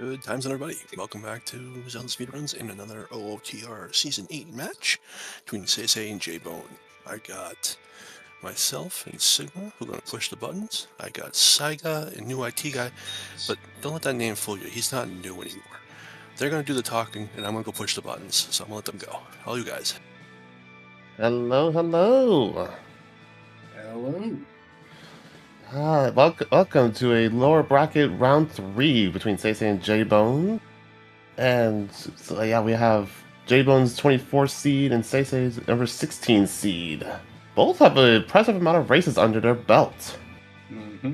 Good times, everybody. Welcome back to ZeldaSpeedRuns and another OOTR Season 8 match between SeYsEy and Jaybone. I got myself and Sigma who are going to push the buttons. I got Saiga and new IT guy, but don't let that name fool you. He's not new anymore. They're going to do the talking, and I'm going to go push the buttons, so I'm going to let them go. All you guys. Hello, hello. Hello. Welcome to a lower bracket round 3 between SeYsEy and Jaybone. And so, yeah, we have Jaybone's 24 seed and SeYsEy's number 16 seed. Both have an impressive amount of races under their belt. Mm-hmm.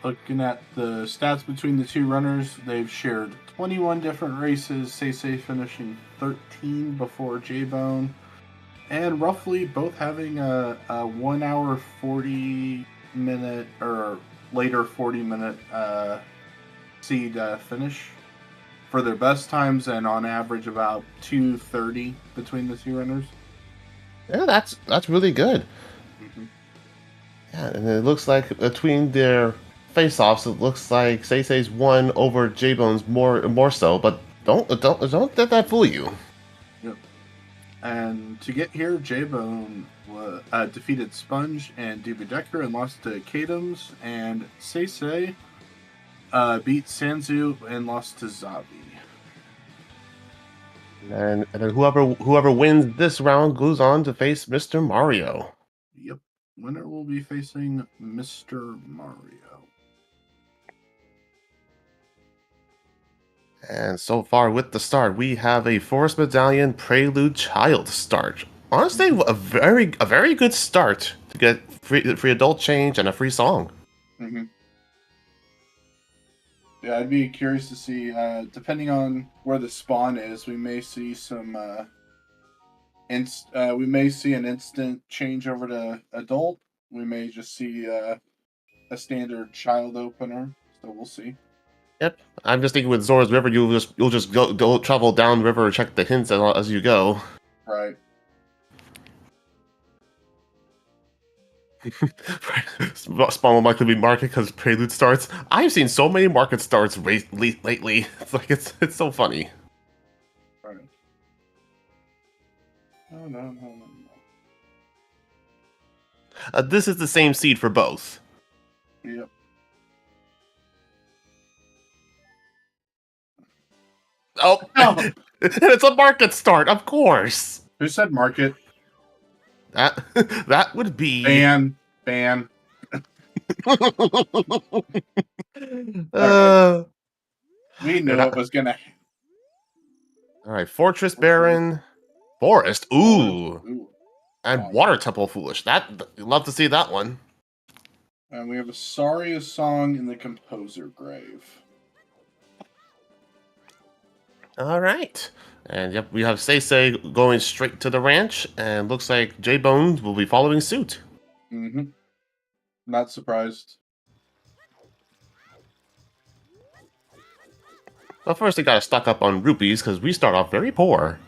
Looking at the stats between the two runners, they've shared 21 different races, SeYsEy finishing 13 before Jaybone, and roughly both having a 1 hour 40 minute or later 40-minute seed finish for their best times, and on average about 2:30 between the two runners. Yeah, that's really good. Mm-hmm. Yeah, and it looks like between their face-offs, it looks like SeYsEy's won over Jaybone's more so, but don't let that fool you. Yep. And to get here, Jaybone defeated Sponge and Decker and lost to Kadams, and SeYsEy beat Sanzu and lost to Zavi. And then whoever wins this round goes on to face Mr. Mario. Yep. Winner will be facing Mr. Mario. And so far with the start, we have a Forest Medallion Prelude Child start. Honestly, a very good start to get free adult change and a free song. Mm-hmm. Yeah, I'd be curious to see, depending on where the spawn is, we may see some, we may see an instant change over to adult. We may just see a standard child opener. So we'll see. Yep, I'm just thinking with Zora's River, you'll just go travel down river and check the hints as you go. Right. Spawn will likely be market because Prelude starts. I've seen so many market starts lately. It's like it's so funny. Right. No. This is the same seed for both. Yep. Oh, and it's a market start, of course. Who said market? That would be Ban. We knew it was gonna. All right, Fortress Baron, Forest, Ooh. And Water Temple Foolish. Love to see that one. And we have a Saria song in the Composer Grave. All right. And yep, we have SeYsEy going straight to the ranch, and looks like Jaybone will be following suit. Mm-hmm. Not surprised. But first, they gotta stock up on rupees because we start off very poor.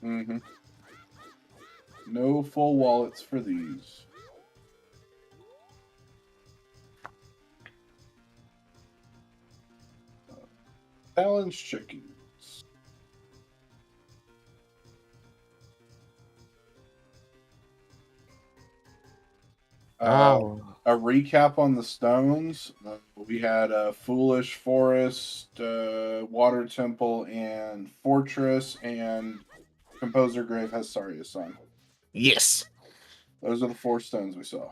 Mm-hmm. No full wallets for these. Balanced chickens. A recap on the stones. We had a Foolish Forest, Water Temple, and Fortress, and Composer Grave has Saria's song. Yes. Those are the 4 stones we saw.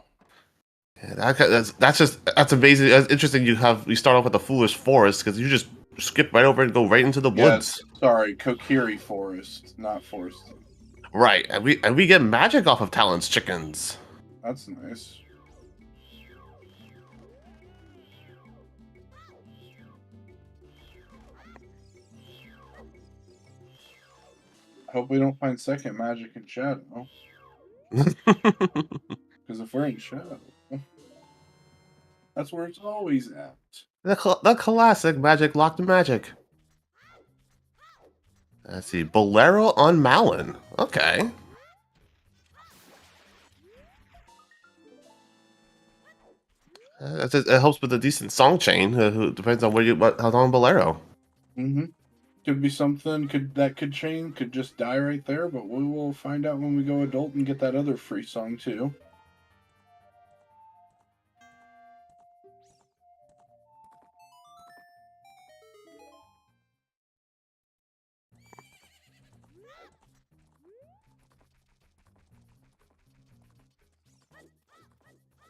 Yeah, that's amazing. That's interesting. You start off with the Foolish Forest because you just skip right over and go right into the woods. Yes, sorry, Kokiri Forest, not Forest. Right, and we get magic off of Talon's chickens. That's nice. I hope we don't find second magic in Shadow. Because if we're in Shadow, that's where it's always at. The classic magic locked magic. Let's see, Bolero on Malin. Okay. It helps with a decent song chain. Depends on how's on Bolero. Mm-hmm. Could be something could change, could just die right there, but we will find out when we go adult and get that other free song too.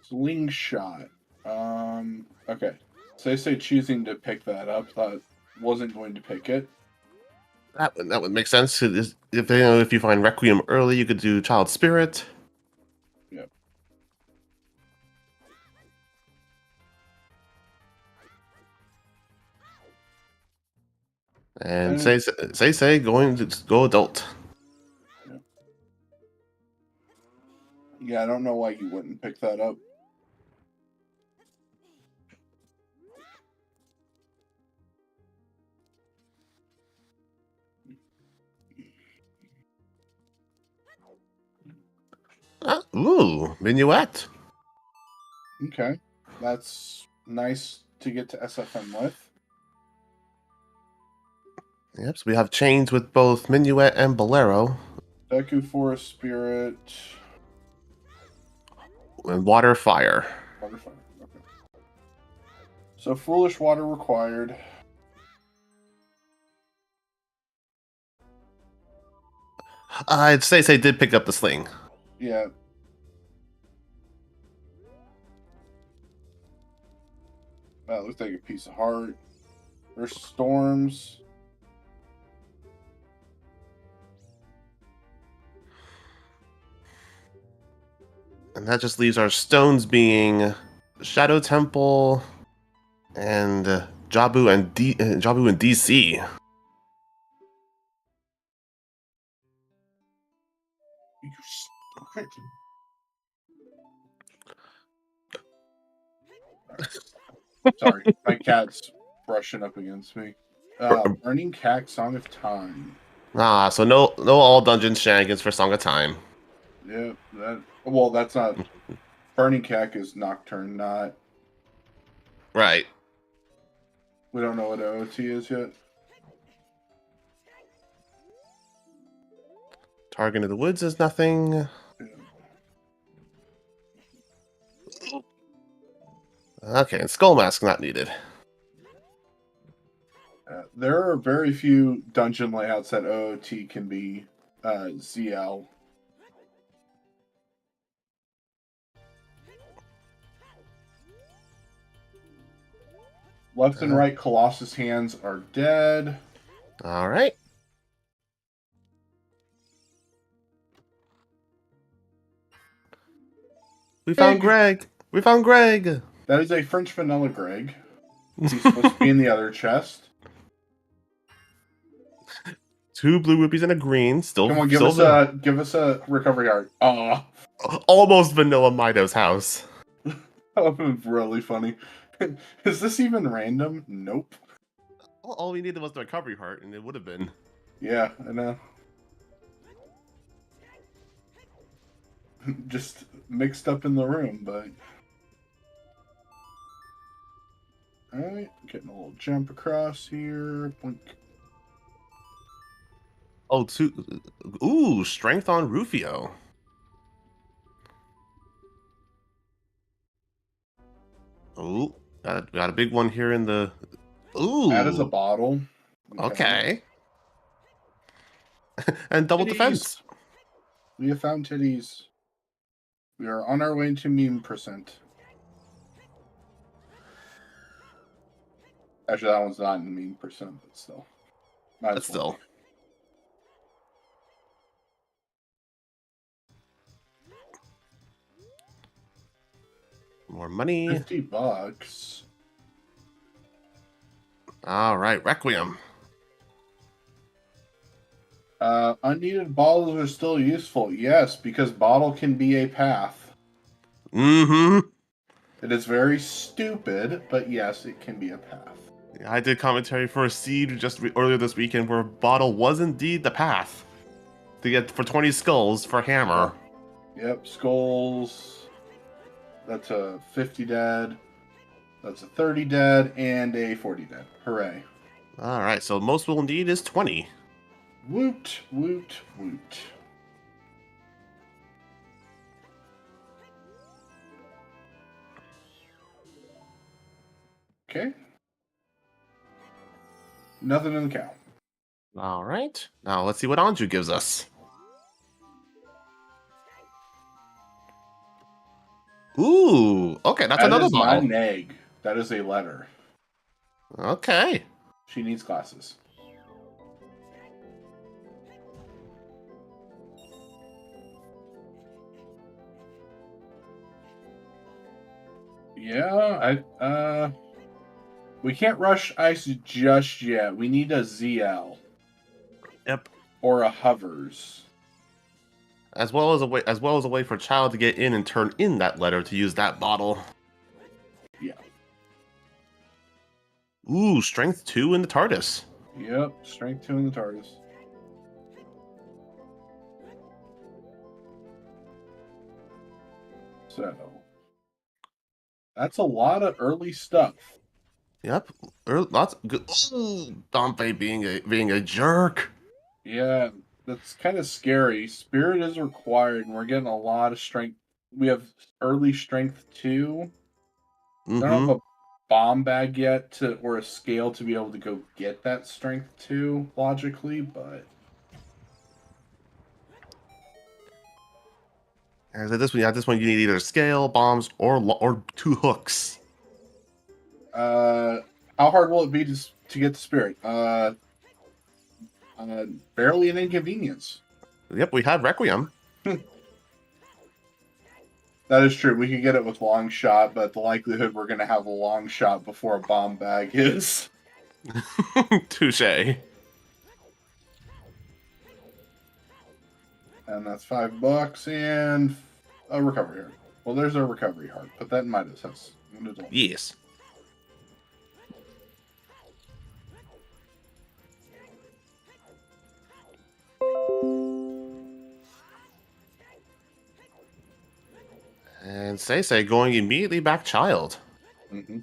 Slingshot. Okay. Say choosing to pick that up, that wasn't going to pick it. That would make sense. If you find Requiem early, you could do Child Spirit. Yep. And say going to go adult. Yeah, I don't know why you wouldn't pick that up. Ooh, Minuet. Okay. That's nice to get to SFM with. Yep, so we have chains with both Minuet and Bolero. Deku Forest Spirit. And Water Fire. Water Fire. Okay. So Foolish Water required. I'd say did pick up the sling. Yeah. That looks like a piece of heart. There's storms. And that just leaves our stones being Shadow Temple and Jabu and DC. You stupid. Sorry, my cat's brushing up against me. Burning Cack, Song of Time. So no all dungeon shenanigans for Song of Time. Yeah, that's not. Burning Cack is Nocturne, not. Right. We don't know what OoT is yet. Target of the Woods is nothing. Yeah. Okay, and Skull Mask not needed. There are very few dungeon layouts that OoT can be ZL. Left and right Colossus hands are dead. All right. We found Greg. We found Greg. That is a French vanilla Greg. He's supposed to be in the other chest. 2 blue rupees and a green. Still, Come on, give us a recovery art. Almost vanilla Mido's house. That would have been really funny. Is this even random? Nope. All we needed was the recovery heart, and it would have been. Yeah, I know. Just mixed up in the room, but... Alright, getting a little jump across here. Boink. Oh, ooh, strength on Rufio. Ooh, got a big one here in the... Ooh. That is a bottle. Okay. And double titties. Defense. We have found titties. We are on our way to meme percent. Actually, that one's not in meme percent, but still. But still. More money. $50. All right, Requiem. Unneeded bottles are still useful. Yes, because bottle can be a path. Mm-hmm. It is very stupid, but yes, it can be a path. Yeah, I did commentary for a seed just earlier this weekend where bottle was indeed the path to get for 20 skulls for hammer. Yep, skulls. That's a 50 dead. That's a 30 dead and a 40 dead. Hooray. All right, so most we'll need is 20. Woot, woot, woot. Okay. Nothing in the cow. All right, now let's see what Anju gives us. Ooh, okay, that's That another is not bottle. an egg. That is a letter. Okay. She needs glasses. Yeah, we can't rush ice just yet. We need a ZL Yep. or a hovers. As well as a way for a child to get in and turn in that letter to use that bottle. Yeah. Ooh, strength 2 in the TARDIS. Yep, strength 2 in the TARDIS. So, that's a lot of early stuff. Yep. Lots of good. Ooh, Dante being a jerk. Yeah, that's kind of scary. Spirit is required, and we're getting a lot of strength. We have early strength 2. I don't Mm-hmm. have a bomb bag yet or a scale to be able to go get that strength 2 logically, but And so this one you need either scale, bombs, or 2 hooks. how hard will it be to get the spirit? Barely an inconvenience. Yep, we have Requiem. That is true. We could get it with long shot, but the likelihood we're going to have a long shot before a bomb bag is. Touche. And that's $5 and a recovery heart. Well, there's a recovery heart. Put that in Midas house. Yes. And SeYsEy going immediately back child. Mm-hmm.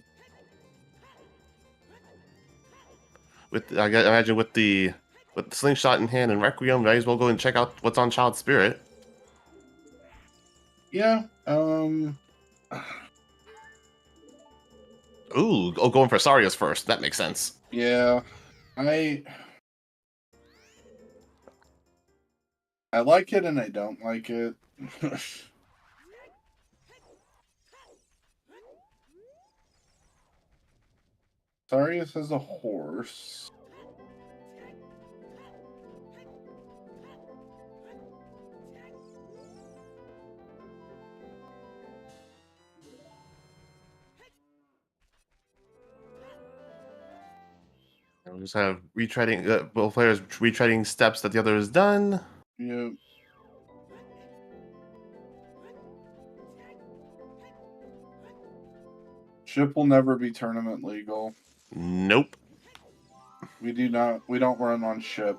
I imagine with the slingshot in hand and Requiem, might as well go and check out what's on Child Spirit. Yeah. Ooh, going for Saria's first. That makes sense. Yeah. I like it and I don't like it. Sarius has a horse. And we just have retreading, both players retreading steps that the other has done. Yep. Ship will never be tournament legal. Nope. We don't run on ship.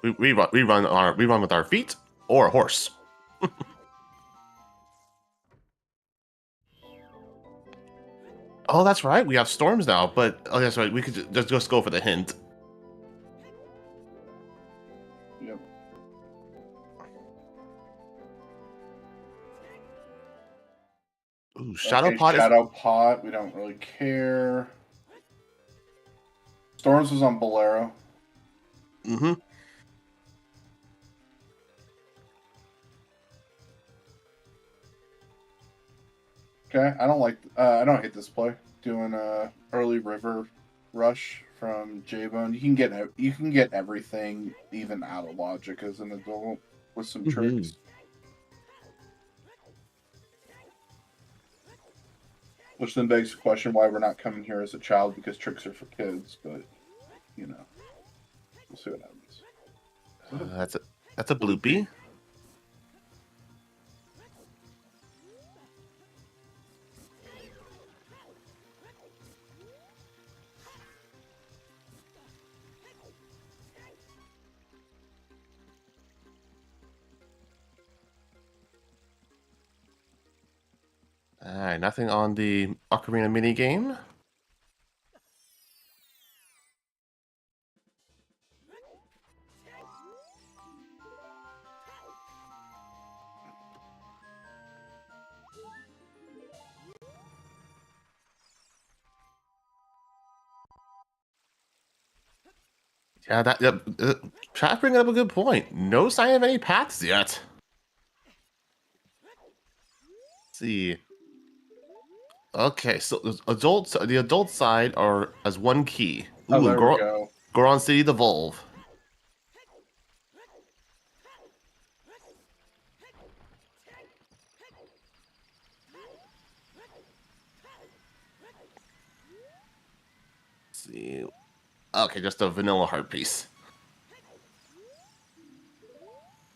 We run with our feet or a horse. Oh, that's right. We have storms now, but oh, that's right. We could just go for the hint. Yep. Ooh, Shadow Okay, Pot is. Shadow Pot. We don't really care. Storms was on Bolero. Mm-hmm. Okay, I don't hate this play. Doing a early river rush from Jaybone. You can get everything even out of logic as an adult with some Mm-hmm. tricks. Which then begs the question why we're not coming here as a child because tricks are for kids, but you know. We'll see what happens. That's a bloopy. Alright, nothing on the Ocarina minigame. Yeah, Chat's bringing up a good point. No sign of any paths yet. Let's see. Okay, so the adult side are as one key. Oh, Ooh, there we go. Goron City Devolve. Let's see. Okay, just a vanilla heart piece.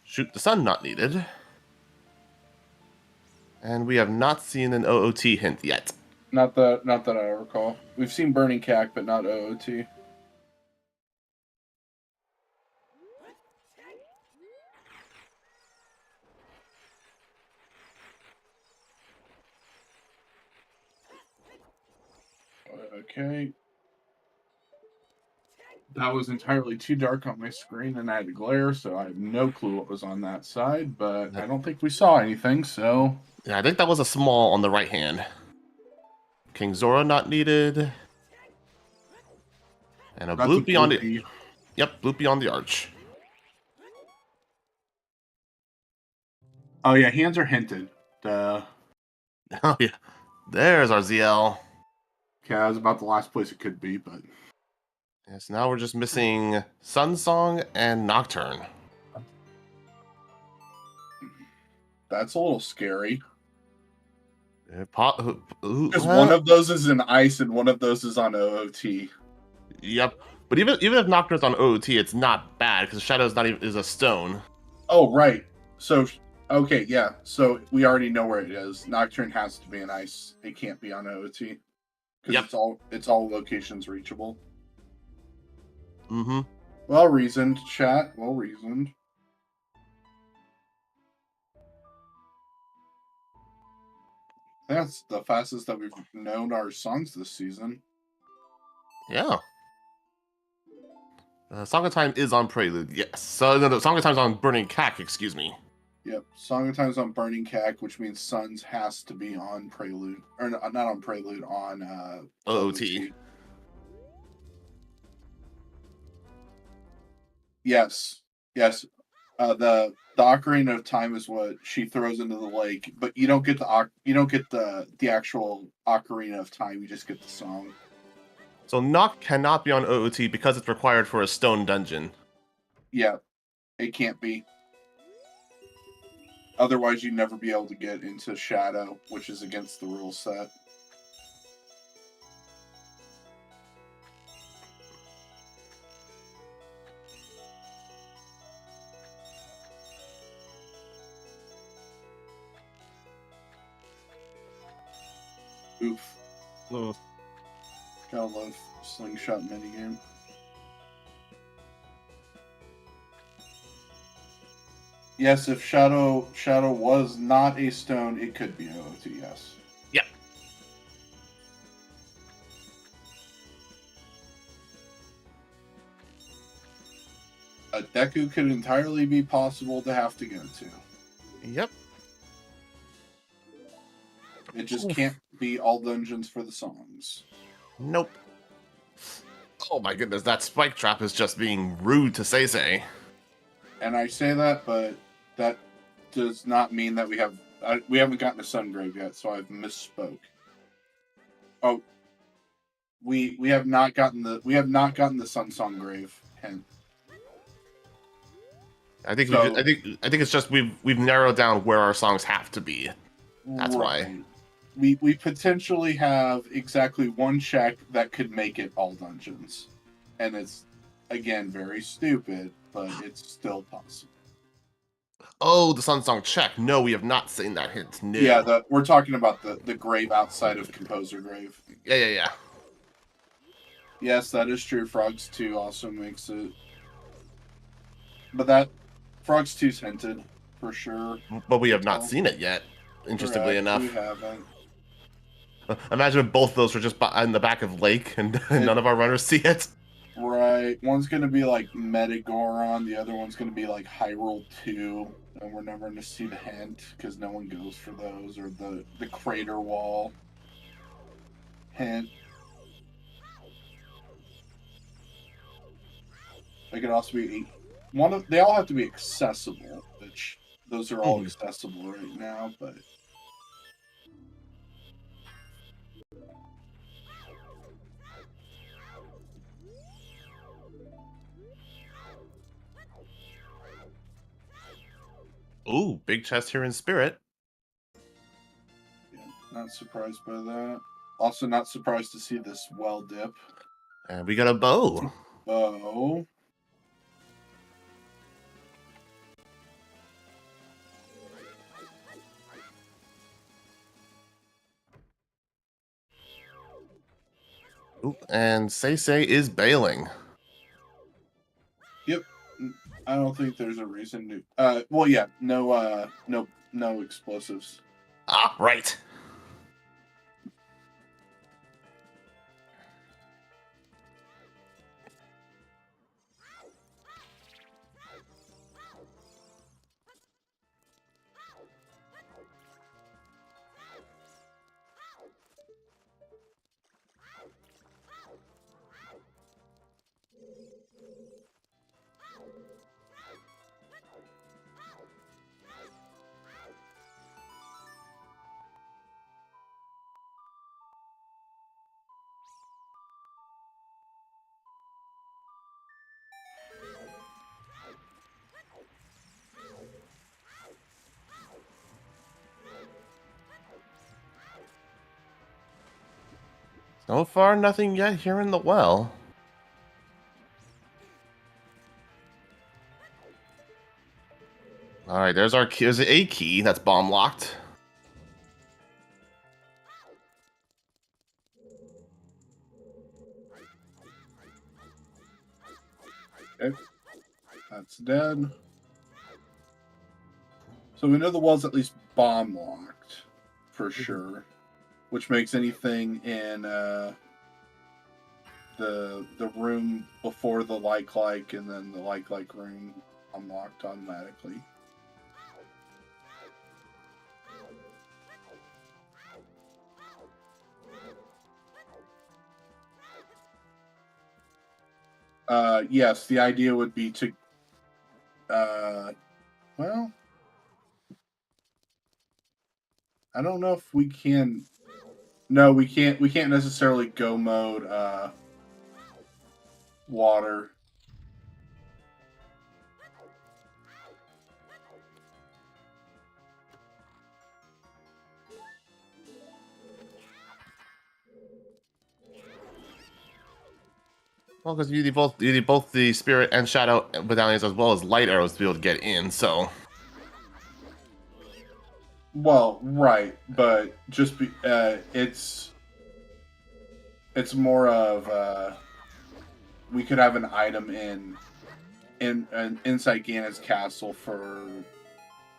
Shoot the sun not needed. And we have not seen an OOT hint yet. Not that I recall. We've seen Burning Cack, but not OOT. Okay. That was entirely too dark on my screen, and I had to glare, so I have no clue what was on that side, but I don't think we saw anything, so... Yeah, I think that was a small on the right hand. King Zora not needed. And a That's bloop beyond it. bloopy. Yep, bloop beyond the arch. Oh yeah, hands are hinted. Oh yeah. There's our ZL. Okay, that was about the last place it could be, but... Yes, now we're just missing Sun Song and Nocturne. That's a little scary. Because one of those is in ice and one of those is on OOT. Yep. But even if Nocturne's on OOT, it's not bad because Shadow's not even is a stone. Oh right. So okay, yeah. So we already know where it is. Nocturne has to be in ice. It can't be on OOT. Because Yep. it's all locations reachable. Mm-hmm. Well reasoned, chat. Well reasoned. That's the fastest that we've known our songs this season. Yeah. Song of Time is on Prelude, yes. So no, Song of Time's on Burning Cack, excuse me. Yep. Song of Time's on Burning Cack, which means Suns has to be on Prelude. Or not on Prelude, on OOT. Yes. Yes. The Ocarina of Time is what she throws into the lake, but you don't get the actual Ocarina of Time. You just get the song. So Noct cannot be on OOT because it's required for a stone dungeon. Yeah, it can't be. Otherwise, you'd never be able to get into Shadow, which is against the rule set. Oof. Oh. Gotta love slingshot minigame. Yes, if Shadow was not a stone, it could be OOT, yes. Yeah. A Deku could entirely be possible to have to go to. Yep. It just can't be all dungeons for the songs. Nope. Oh my goodness, that spike trap is just being rude to SeYsEy. And I say that, but that does not mean that we haven't gotten to Sungrave yet, so I've misspoke. Oh, we have not gotten the Sun Song Grave hint. I think it's just we've narrowed down where our songs have to be. That's why. We potentially have exactly one check that could make it all dungeons. And it's, again, very stupid, but it's still possible. Oh, the Sun Song check. No, we have not seen that hint. No. Yeah, we're talking about the grave outside of Composer Grave. Yeah. Yes, that is true. Frogs 2 also makes it. But that Frogs 2's hinted, for sure. But we have not seen it yet, interestingly enough. We haven't. Imagine if both of those were just in the back of Lake and none of our runners see it. Right. One's going to be like Metagoron, the other one's going to be like Hyrule 2, and we're never going to see the hint because no one goes for those, or the crater wall hint. They could also be they all have to be accessible, which those are all accessible right now, but Ooh, big chest here in Spirit. yeah, not surprised by that. Also not surprised to see this well dip. And we got a bow. Bow. Ooh, and SeYsEy is bailing. Yep. I don't think there's a reason to well yeah, no explosives. Ah, right. So far, nothing yet here in the well. All right, there's our key. There's a key that's bomb locked. Okay. That's dead. So we know the wall's at least bomb locked, for sure. Which makes anything in the room before the like and then the like room unlocked automatically. Yes, the idea would be to well, I don't know if we can. No, we can't necessarily go mode water. Well, because you need both the spirit and shadow medallions as well as light arrows to be able to get in. So, Well, right, but just be it's more of we could have an item inside Ganon's castle for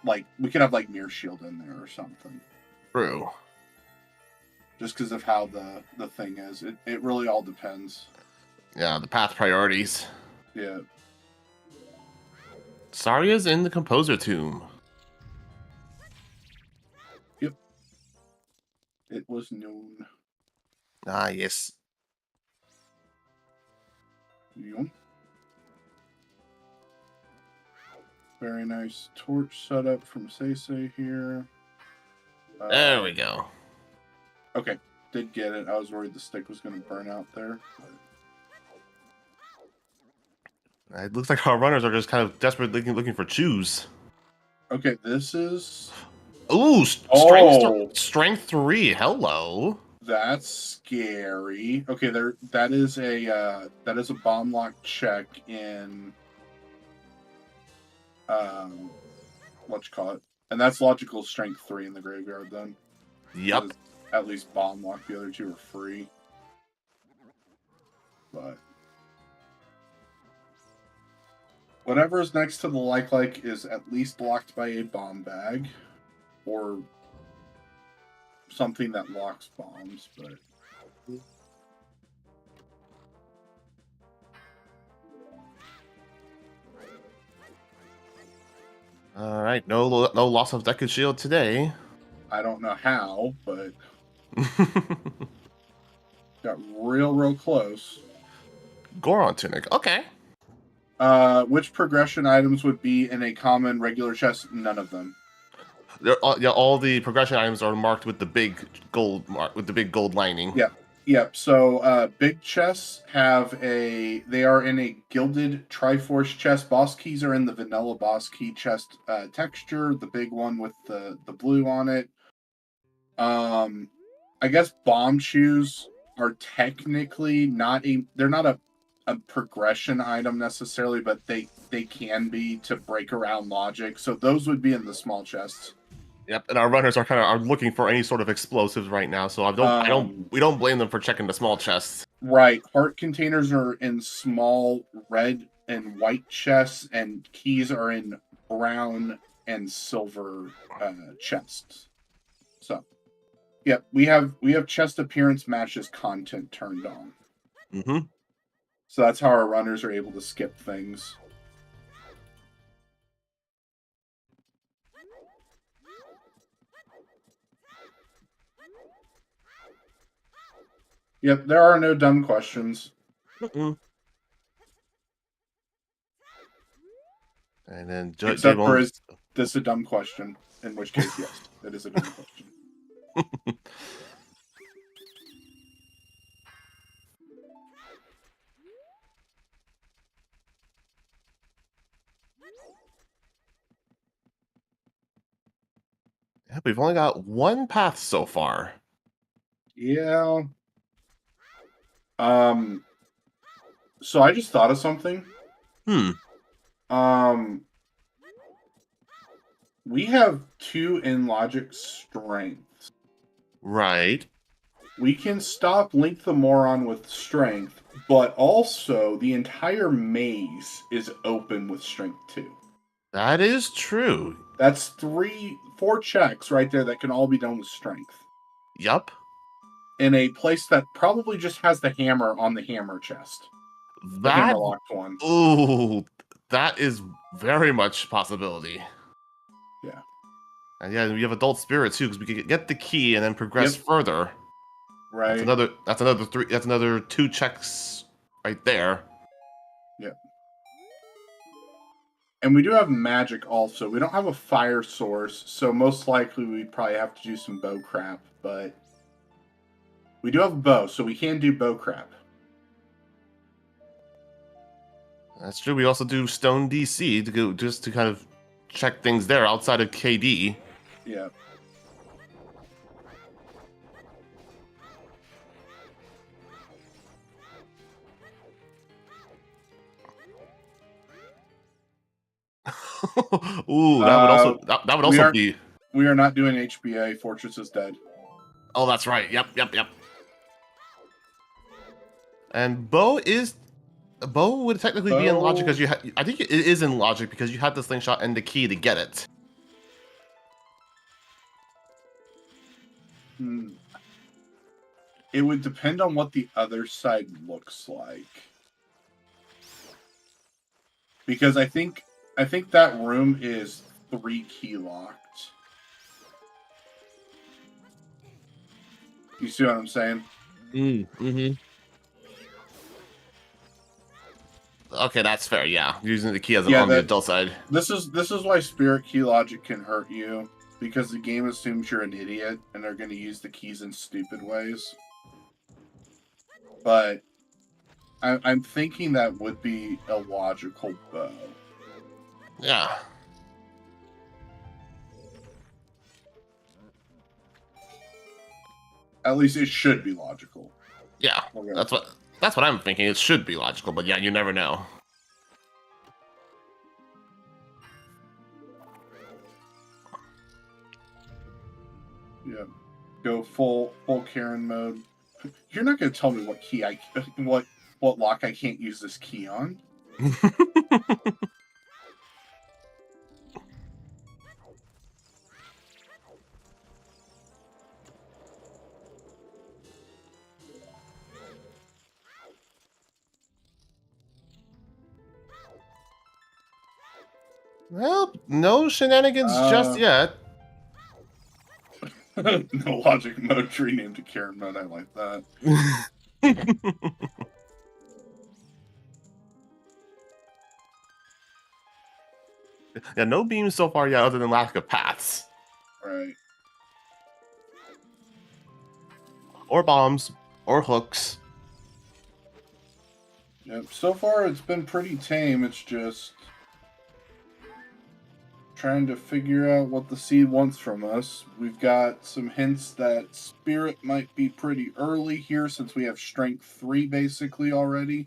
like we could have like Mirror Shield in there or something. true. Just because of how the thing is, it really all depends. Yeah, the path priorities. Yeah. Saria's in the Composer Tomb. Yep. It was noon. Ah, yes. Yep. Very nice torch setup from SeYsEy here. There we go. Okay, did get it. I was worried the stick was going to burn out there. It looks like our runners are just kind of desperately looking for chews. Okay, this is... Ooh, strength 3. Hello. That's scary. Okay, that is a bomb lock check in what you call it, and that's logical strength 3 in the graveyard. Then, Yep. At least bomb lock. The other two are free, but whatever is next to the like is at least blocked by a bomb bag, or something that locks bombs, but All right, no loss of Deku Shield today. I don't know how, but got real close. Goron Tunic. Okay. Which progression items would be in a common regular chest? None of them. All the progression items are marked with the big gold lining. Yep. So big chests they are in a gilded Triforce chest. Boss keys are in the vanilla boss key chest texture, the big one with the blue on it. I guess bomb shoes are technically they're not a progression item necessarily, but they can be to break around logic. So those would be in the small chests. Yep, and our runners are looking for any sort of explosives right now, so we don't blame them for checking the small chests. Right, heart containers are in small red and white chests, and keys are in brown and silver chests. So, yep, we have chest appearance matches content turned on. Mm-hmm. So that's how our runners are able to skip things. Yep, there are no dumb questions. Mm-mm. And then Except for is this a dumb question? In which case, yes, it is a dumb question. Yep, we've only got one path so far. Yeah. So I just thought of something. We have 2 in logic strengths. Right. We can stop Link the Moron with strength, but also the entire maze is open with strength 2. That is true. That's 4 checks right there that can all be done with strength. Yup. In a place that probably just has the hammer on the hammer chest. The hammer locked one. Ooh, that is very much possibility. Yeah. And yeah, we have adult spirit too, because we could get the key and then progress further. Right. That's another 2 checks right there. Yep. And we do have magic also. We don't have a fire source, so most likely we'd probably have to do some bow crap, but we do have a bow, so we can do bow crap. That's true. We also do Stone DC to go just to kind of check things there outside of KD. Yeah. Ooh, that would also be. We are not doing HBA. Fortress is dead. Oh, that's right. Yep. And bow would technically be in logic because I think it is in logic because you had the slingshot and the key to get it. It would depend on what the other side looks like. Because I think that room is 3 key locked. You see what I'm saying? Mm-hmm. Okay, that's fair. Yeah, using the key on the adult side. This is why spirit key logic can hurt you, because the game assumes you're an idiot and they're going to use the keys in stupid ways. But I'm thinking that would be a logical bow. Yeah. At least it should be logical. Yeah, okay. That's what I'm thinking. It should be logical, but yeah, you never know. Yeah, go full Karen mode. You're not going to tell me what key what lock I can't use this key on. Well, no shenanigans just yet. No logic mode tree named to Karen mode. I like that. Yeah, no beams so far yet, other than lack of paths Right. or bombs or hooks. Yep. So far, it's been pretty tame. It's just trying to figure out what the seed wants from us. We've got some hints that spirit might be pretty early here since we have strength 3 basically already.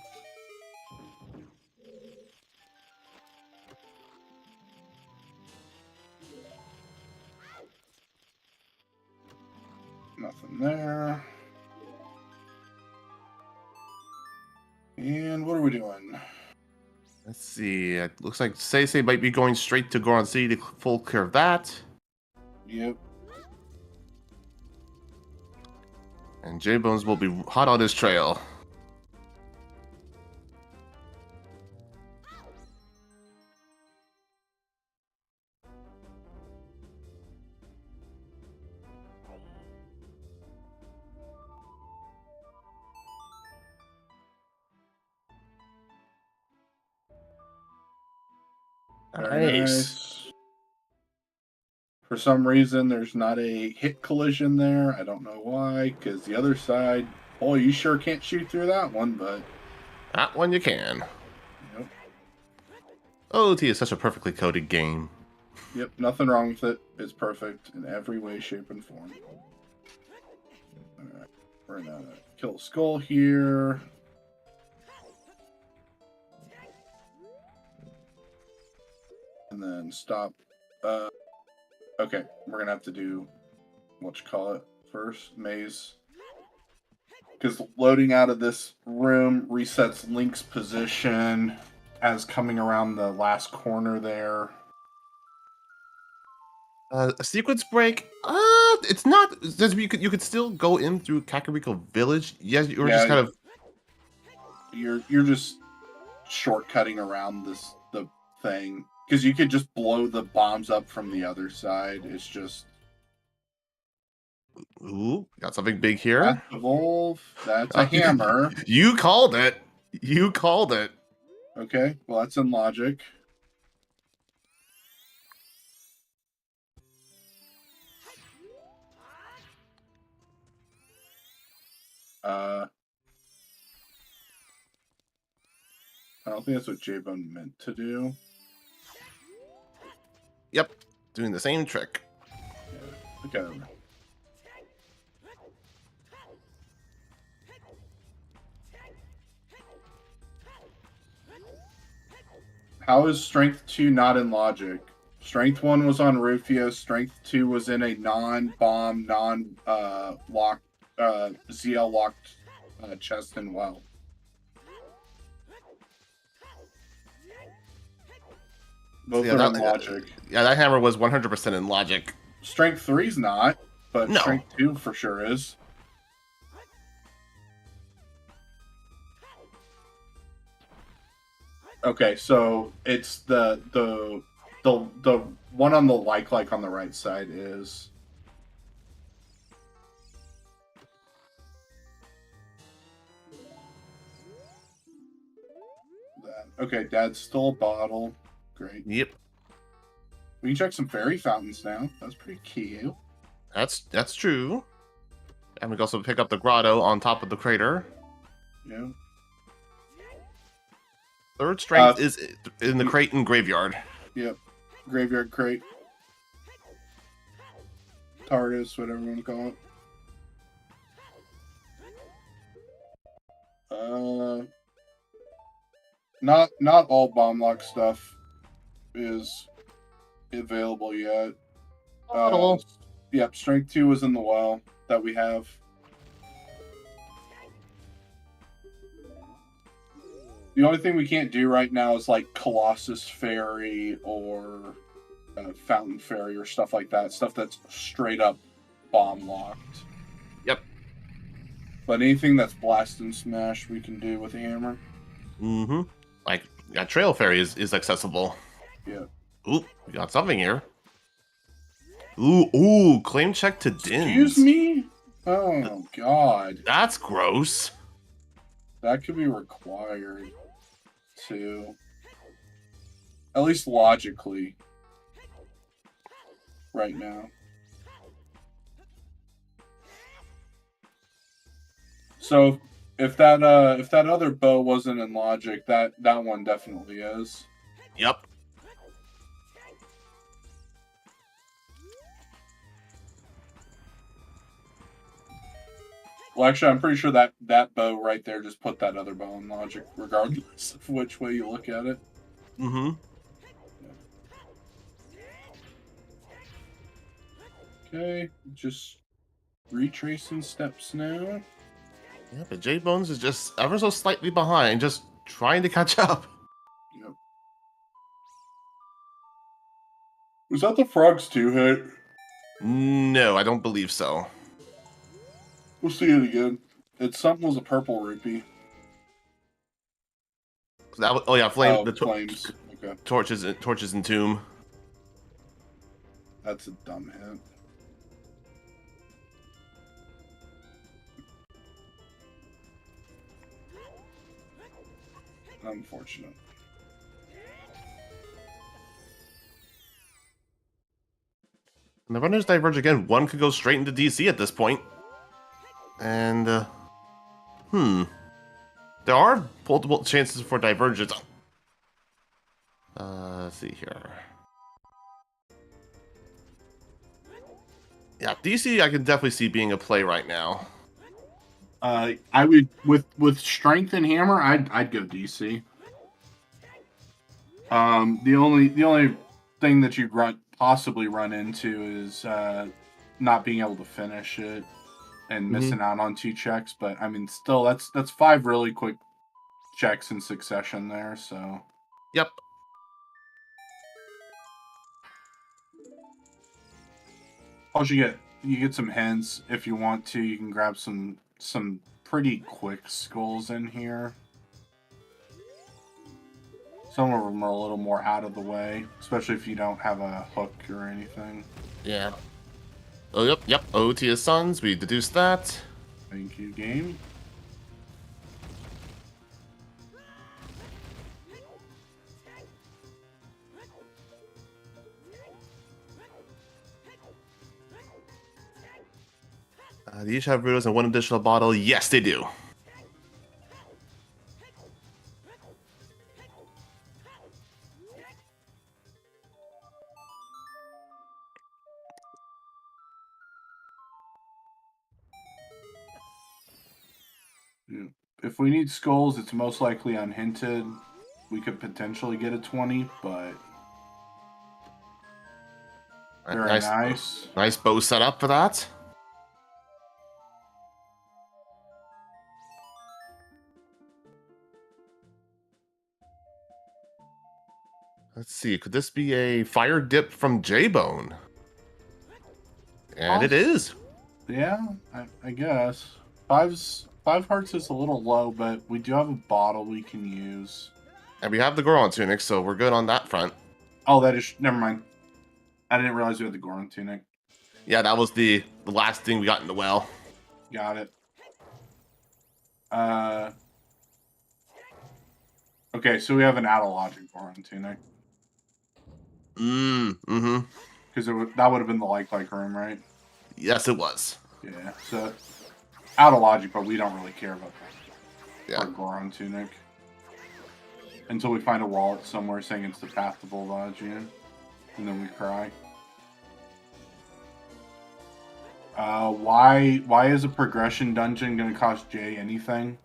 Nothing there. And what are we doing? Let's see. It looks like SeYsEy might be going straight to Goron City to full clear of that. Yep. And Jaybones will be hot on his trail. Very nice. For some reason, there's not a hit collision there. I don't know why, because the other side, boy, you sure can't shoot through that one, but... That one you can. Yep. OoT is such a perfectly coded game. Yep, nothing wrong with it. It's perfect in every way, shape, and form. Alright, we're gonna kill a skull here. And then stop. Okay, we're gonna have to do what you call it first, maze. Because loading out of this room resets Link's position as coming around the last corner there. A sequence break? It's not. You could still go in through Kakariko Village. Yes, you were just kind of. You're just shortcutting around the thing because you could just blow the bombs up from the other side. It's just. Ooh, got something big here. That's a wolf. That's a hammer. You called it. You called it. Okay, well that's in logic. I don't think that's what Jaybone meant to do. Yep, doing the same trick. Yeah, okay. How is Strength 2 not in logic? Strength 1 was on Rufio, Strength 2 was in a non-bomb, non-locked, ZL-locked chest and well. Both are in logic. Yeah, that hammer was 100% in logic. Strength 3's not, but no. Strength 2 for sure is. Okay, so it's the one on the like on the right side is that. Okay, Dad's still a bottle. Great. Yep. We can check some fairy fountains now. That's pretty cute. That's true. And we can also pick up the grotto on top of the crater. Yeah. Third strength is in the crate and graveyard. Yep. Graveyard crate. TARDIS, whatever you want to call it. Not all bomb lock stuff is available yet. Yep, Strength 2 is in the well that we have. The only thing we can't do right now is like Colossus Fairy or Fountain Fairy or stuff like that. Stuff that's straight up bomb locked. Yep. But anything that's blast and smash we can do with a hammer. Mm-hmm. Like, yeah, Trail Fairy is accessible. Yeah. Ooh, we got something here. Ooh, claim check to Dins. Excuse me? Oh, God. That's gross. That could be required, too. At least logically. Right now. So, if that other bow wasn't in logic, that one definitely is. Yep. Well, actually, I'm pretty sure that bow right there just put that other bow in logic, regardless of which way you look at it. Mm-hmm. Okay, just retracing steps now. Yeah, but J-Bones is just ever so slightly behind, just trying to catch up. Yep. Was that the frog's 2 hit? No, I don't believe so. We'll see it again. It's something was a purple rupee. That was, oh yeah, flame. Oh, The flames. Okay. torches and tomb. That's a dumb hit. Unfortunate. And the runners diverge again. One could go straight into DC at this point. And, there are multiple chances for divergence. Let's see here. Yeah, DC I can definitely see being a play right now. I would with strength and hammer, I'd go DC. The only thing that you'd possibly run into is not being able to finish it and missing out on 2 checks. But I mean, still, that's 5 really quick checks in succession there. So Yep. also you get some hints if you want to. You can grab some pretty quick skulls in here. Some of them are a little more out of the way, especially if you don't have a hook or anything. Yeah. Oh, yep. OoT is sons. We deduced that. Thank you, game. They each have riddles and 1 additional bottle. Yes, they do. Yeah. If we need skulls, it's most likely unhinted. We could potentially get a 20, but very nice. Nice bow setup for that. Let's see. Could this be a fire dip from Jaybone? And it is. Yeah, I guess. 5 hearts is a little low, but we do have a bottle we can use. And we have the Goron tunic, so we're good on that front. Oh, that is... Never mind. I didn't realize we had the Goron tunic. Yeah, that was the last thing we got in the well. Got it. Okay, so we have an out-of-logic Goron tunic. Mm-hmm. Because that would have been the like room, right? Yes, it was. Yeah, so... Out-of-logic, but we don't really care about that. Yeah. Our Goron tunic. Until we find a wallet somewhere saying it's the path to Voldagian. And then we cry. Why is a progression dungeon going to cost Jay anything?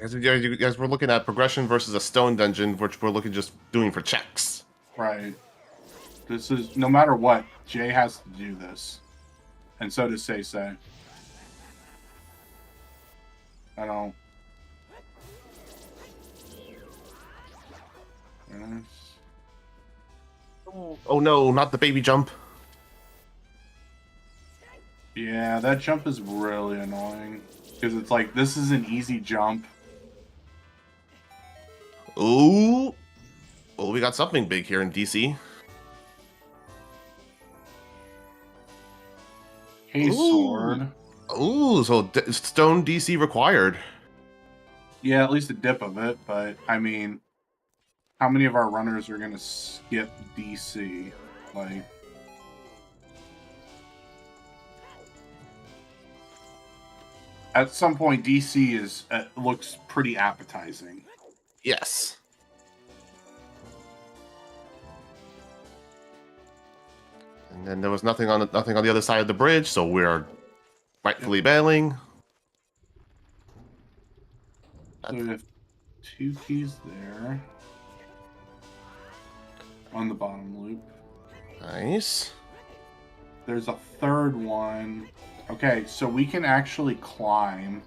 As you guys were looking at progression versus a stone dungeon, which we're looking just doing for checks. Right. This is, no matter what, Jay has to do this. And so does SeYsEy. I don't... Yes. Oh no, not the baby jump. Yeah, that jump is really annoying. Because it's like, this is an easy jump. Ooh. Oh, we got something big here in DC. Hey, sword. Ooh, so stone DC required. Yeah, at least a dip of it, but I mean, how many of our runners are gonna skip DC? Like, at some point, DC is looks pretty appetizing. Yes. And then there was nothing on the other side of the bridge, so we're rightfully bailing. So we have 2 keys there on the bottom loop. Nice. There's a third one. Okay, so we can actually climb.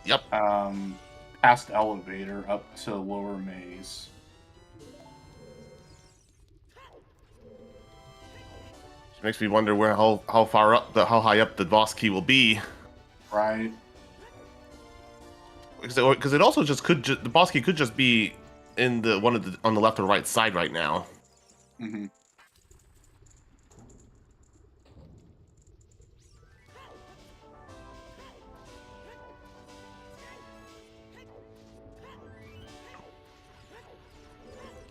Yep. Past elevator up to lower maze. Which makes me wonder how high up the boss key will be. Right. Because it also the boss key could just be in on the left or right side right now. Mm-hmm.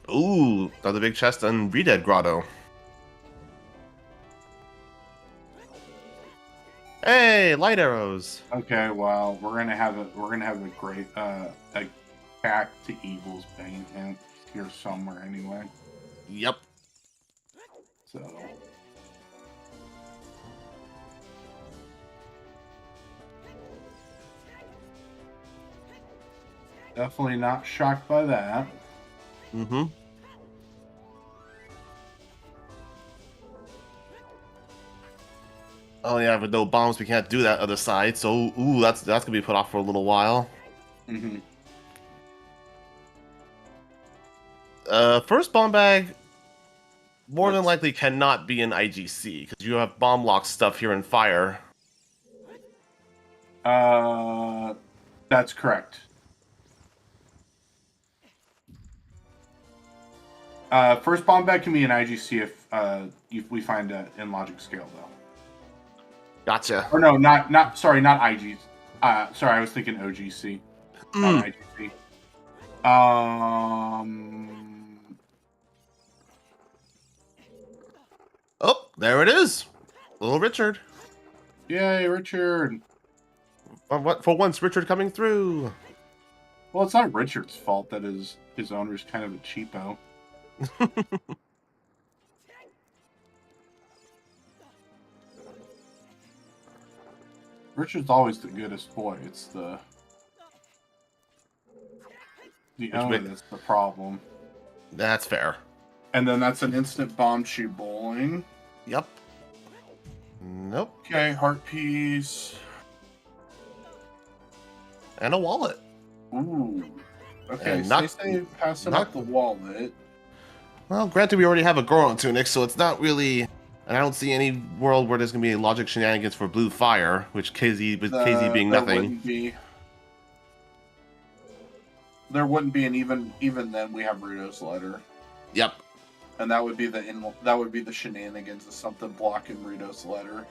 Ooh, another big chest on Redead Grotto. Hey, light arrows. Okay, well, we're gonna have a great a back to Evil's Bane hint here somewhere anyway. Yep. So definitely not shocked by that. Mm-hmm. Oh yeah, with no bombs, we can't do that other side. So, ooh, that's gonna be put off for a little while. Mm-hmm. First bomb bag more than likely cannot be an IGC because you have bomb lock stuff here in fire. That's correct. First bomb bag can be an IGC if we find it in logic scale though. Gotcha. Or no, not sorry, not IG. Sorry, I was thinking OGC, not IGC. Oh, there it is. Little Richard. Yay, Richard. For once, Richard coming through. Well, it's not Richard's fault that his owner's kind of a cheapo. Richard's always the goodest boy. It's the owner that's the problem. That's fair. And then that's an instant bomb shoe bowling. Yep. Nope. Okay, heart piece. And a wallet. Ooh. Okay, And SeYsEy passing up the wallet. Well, granted, we already have a Goron tunic, so it's not really. And I don't see any world where there's going to be logic shenanigans for blue fire, which KZ being nothing. There wouldn't be, and even then we have Rudo's letter. Yep. And that would be the shenanigans of something blocking Rudo's letter.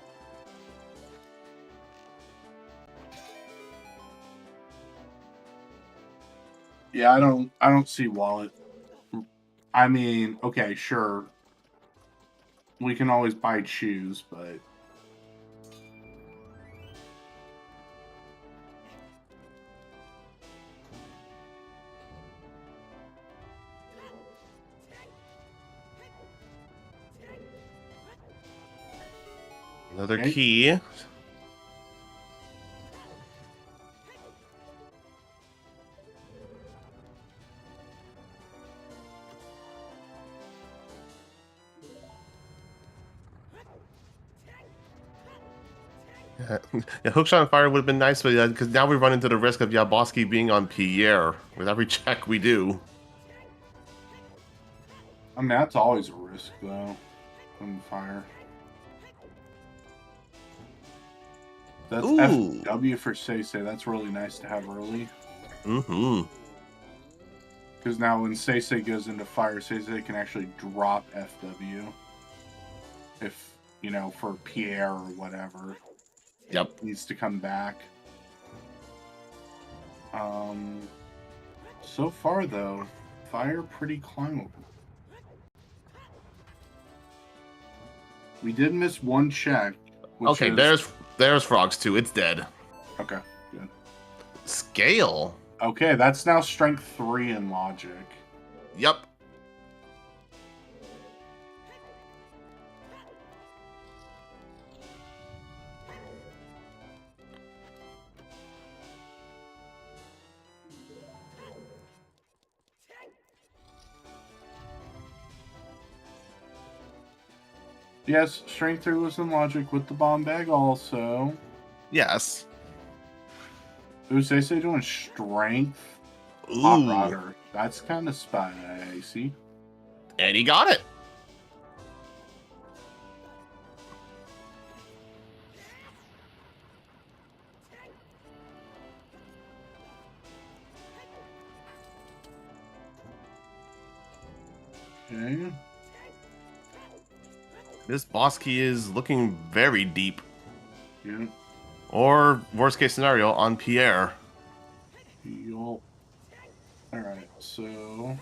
Yeah, I don't see wallet. I mean, okay, sure. We can always buy shoes, but another key. Yeah, Hookshot on Fire would have been nice, but because now we run into the risk of Yaboski being on Pierre with every check we do. I mean that's always a risk though. On fire. That's FW for SeYsEy. That's really nice to have early. Mm-hmm. Because now when SeYsEy goes into fire, SeYsEy can actually drop FW. If, you know, for Pierre or whatever. Yep. Needs to come back. So far, though, fire pretty climbable. We did miss one check. Which Okay, is... there's Frogs 2. It's dead. Okay, good. Scale. Okay, that's now strength 3 in logic. Yep. Yes, strength 3 was in logic with the bomb bag also. Yes. Ooh, SeYsEy doing strength. Ooh. Hot Rodder. That's kind of spicy. And he got it. Okay. This boss key is looking very deep. Yeah. Or, worst case scenario, on Pierre. Yup. Alright, so...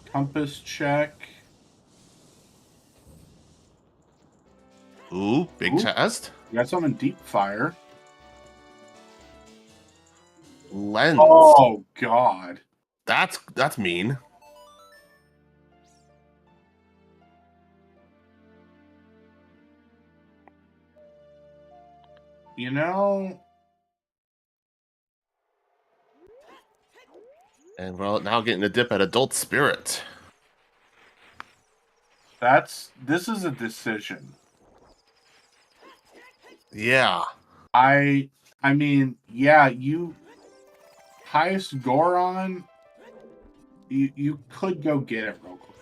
Compass check. Ooh, big Ooh. chest. We got some in deep fire. Lens. Oh, God. That's mean. You know... And we're now getting a dip at Adult Spirit. This is a decision. Yeah. I mean, yeah, you... Highest Goron... You could go get it real quick.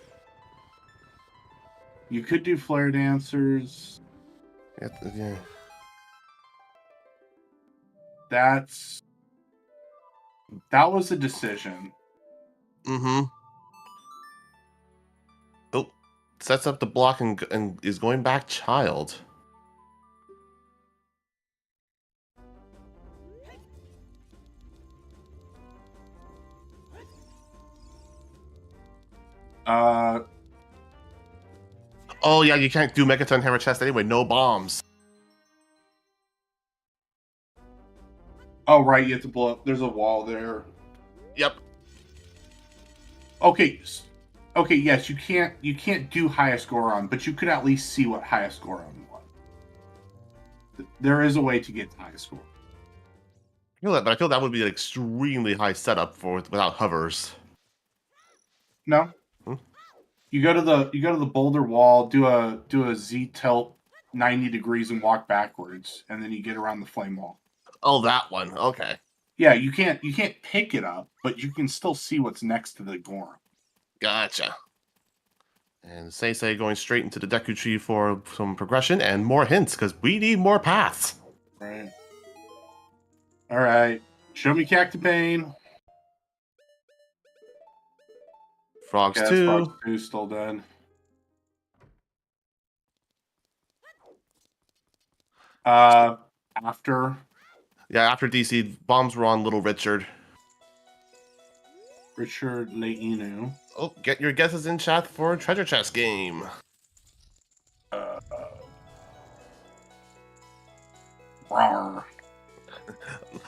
You could do Flare Dancers. Yeah. That was a decision. Mm-hmm. Oh, sets up the block and is going back child. Oh yeah, you can't do Megaton Hammer Chest anyway. No bombs. Oh right, you have to blow up. There's a wall there. Yep. Okay. Okay, yes, you can't do highest Goron, but you could at least see what highest Goron was. There is a way to get to highest Goron. I feel that would be an extremely high setup without hovers. No. Hmm? You go to the boulder wall, do a Z tilt 90 degrees and walk backwards, and then you get around the flame wall. Oh, that one. Okay. Yeah, you can't pick it up, but you can still see what's next to the Goron. Gotcha. And SeYsEy going straight into the Deku Tree for some progression and more hints, because we need more paths. Right. Alright. Show me Cactobane. Frogs Yeah, 2. Frogs 2 still dead. After. Yeah, after DC, bombs were on Little Richard. Richard Leinu. Oh, get your guesses in chat for Treasure Chest game. Rawr.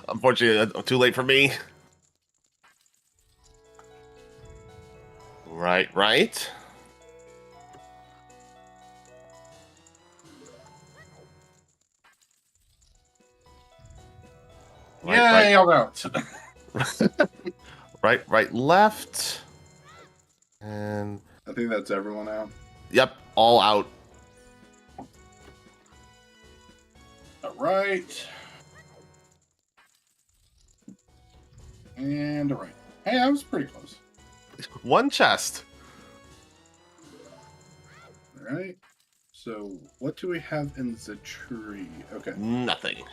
Unfortunately, too late for me. Right. Yay, I'm out. right, left. And I think that's everyone out. yep, all out. Alright. And alright. Hey, I was pretty close. One chest. Alright. So, what do we have in the tree? Okay. Nothing.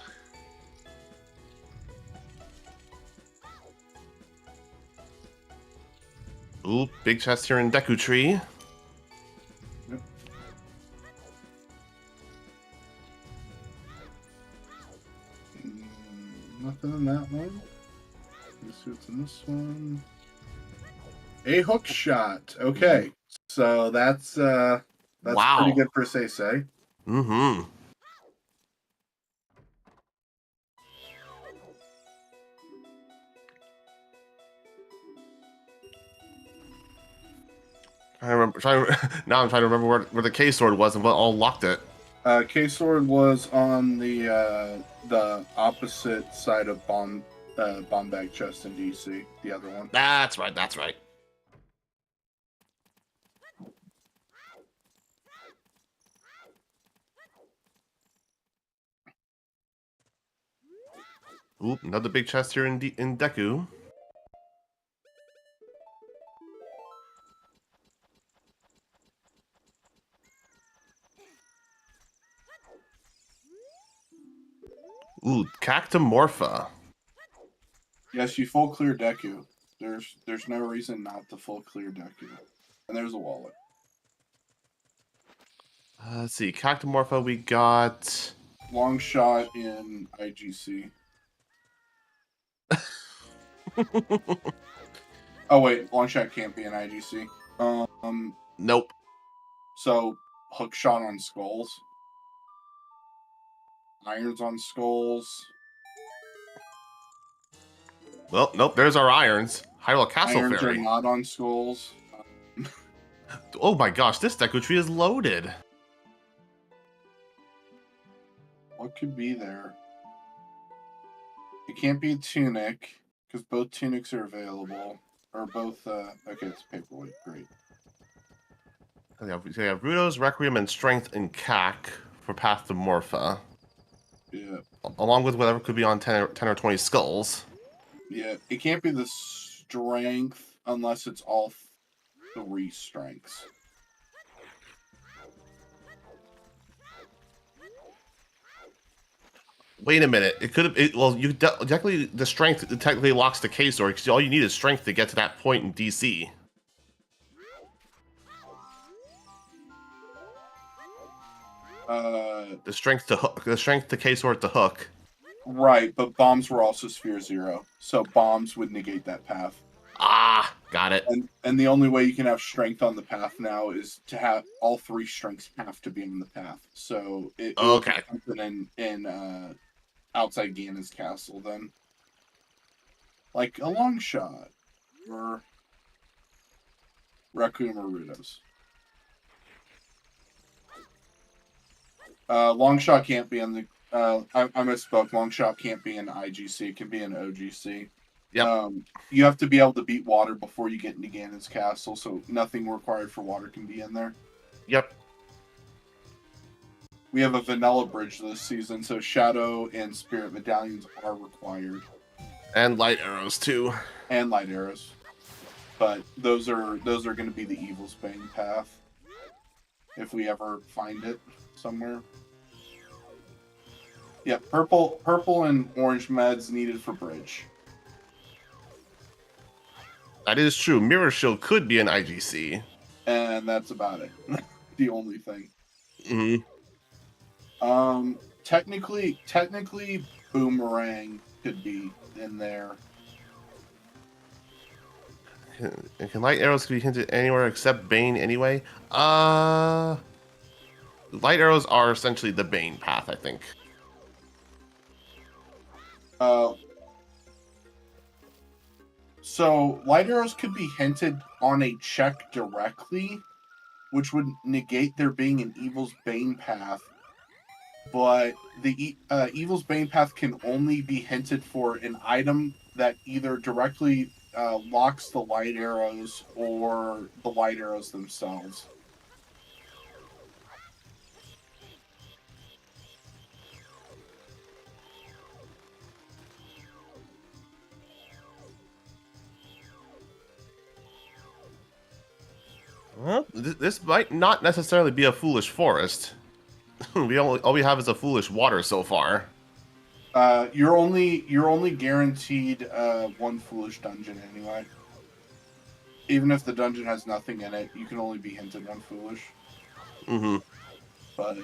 Ooh, big chest here in Deku Tree. Yep. Nothing in that one. Let's see what's in this one. A hook shot. Okay, so that's pretty Wow. good for SeYsEy. Mm-hmm. Now I'm trying to remember where the K sword was and what all locked it. K sword was on the opposite side of bomb bag chest in DC. The other one. That's right. That's right. Ooh, another big chest here in Deku. Ooh, Cactomorpha. Yes, you full clear Deku. There's no reason not to full clear Deku. And there's a wallet. Let's see, Cactomorpha. We got. Long shot in IGC. Oh wait, long shot can't be in IGC. Nope. So hook shot on skulls. Irons on skulls. Well, nope. There's our irons. Hyrule Castle Irons are Fairy. not on skulls. Oh my gosh, this Deku Tree is loaded. What could be there? It can't be a tunic because both tunics are available, or both. Okay, it's paperweight. Great. So we have Rudo's, Requiem, and Strength in Cac for Path to Morpha. Yeah. Along with whatever could be on 10 or 20 skulls. Yeah, it can't be the strength unless it's all 3 strengths. Wait a minute. It could have. Well, you technically the strength technically locks the K sword because all you need is strength to get to that point in DC. The strength to hook. The strength to K sword to hook. Right, but bombs were also sphere 0, so bombs would negate that path. Ah, got it. And the only way you can have strength on the path now is to have all 3 strengths have to be on the path. So it will be Okay. something in outside Ganon's castle then, like a long shot or Requiem or Rudos. Long shot can't be in the. I misspoke. Long shot can't be in IGC. It can be in OGC. Yep. You have to be able to beat water before you get into Ganon's castle, so nothing required for water can be in there. Yep. We have a vanilla bridge this season, so Shadow and Spirit medallions are required. And light arrows too. And light arrows. But those are going to be the Evil's Bane path. If we ever find it somewhere. Yeah, purple and orange meds needed for bridge. That is true. Mirror Shield could be an IGC. And that's about it. The only thing. Mm-hmm. Technically, Boomerang could be in there. Can light arrows be hinted anywhere except Bane anyway? Light arrows are essentially the Bane path, I think. So light arrows could be hinted on a check directly, which would negate there being an Evil's Bane path. But the Evil's Bane path can only be hinted for an item that either directly locks the light arrows or the light arrows themselves. Well, this might not necessarily be a foolish forest. All we have is a foolish water so far. You're only guaranteed 1 foolish dungeon anyway. even if the dungeon has nothing in it, you can only be hinted one foolish. Mm-hmm. But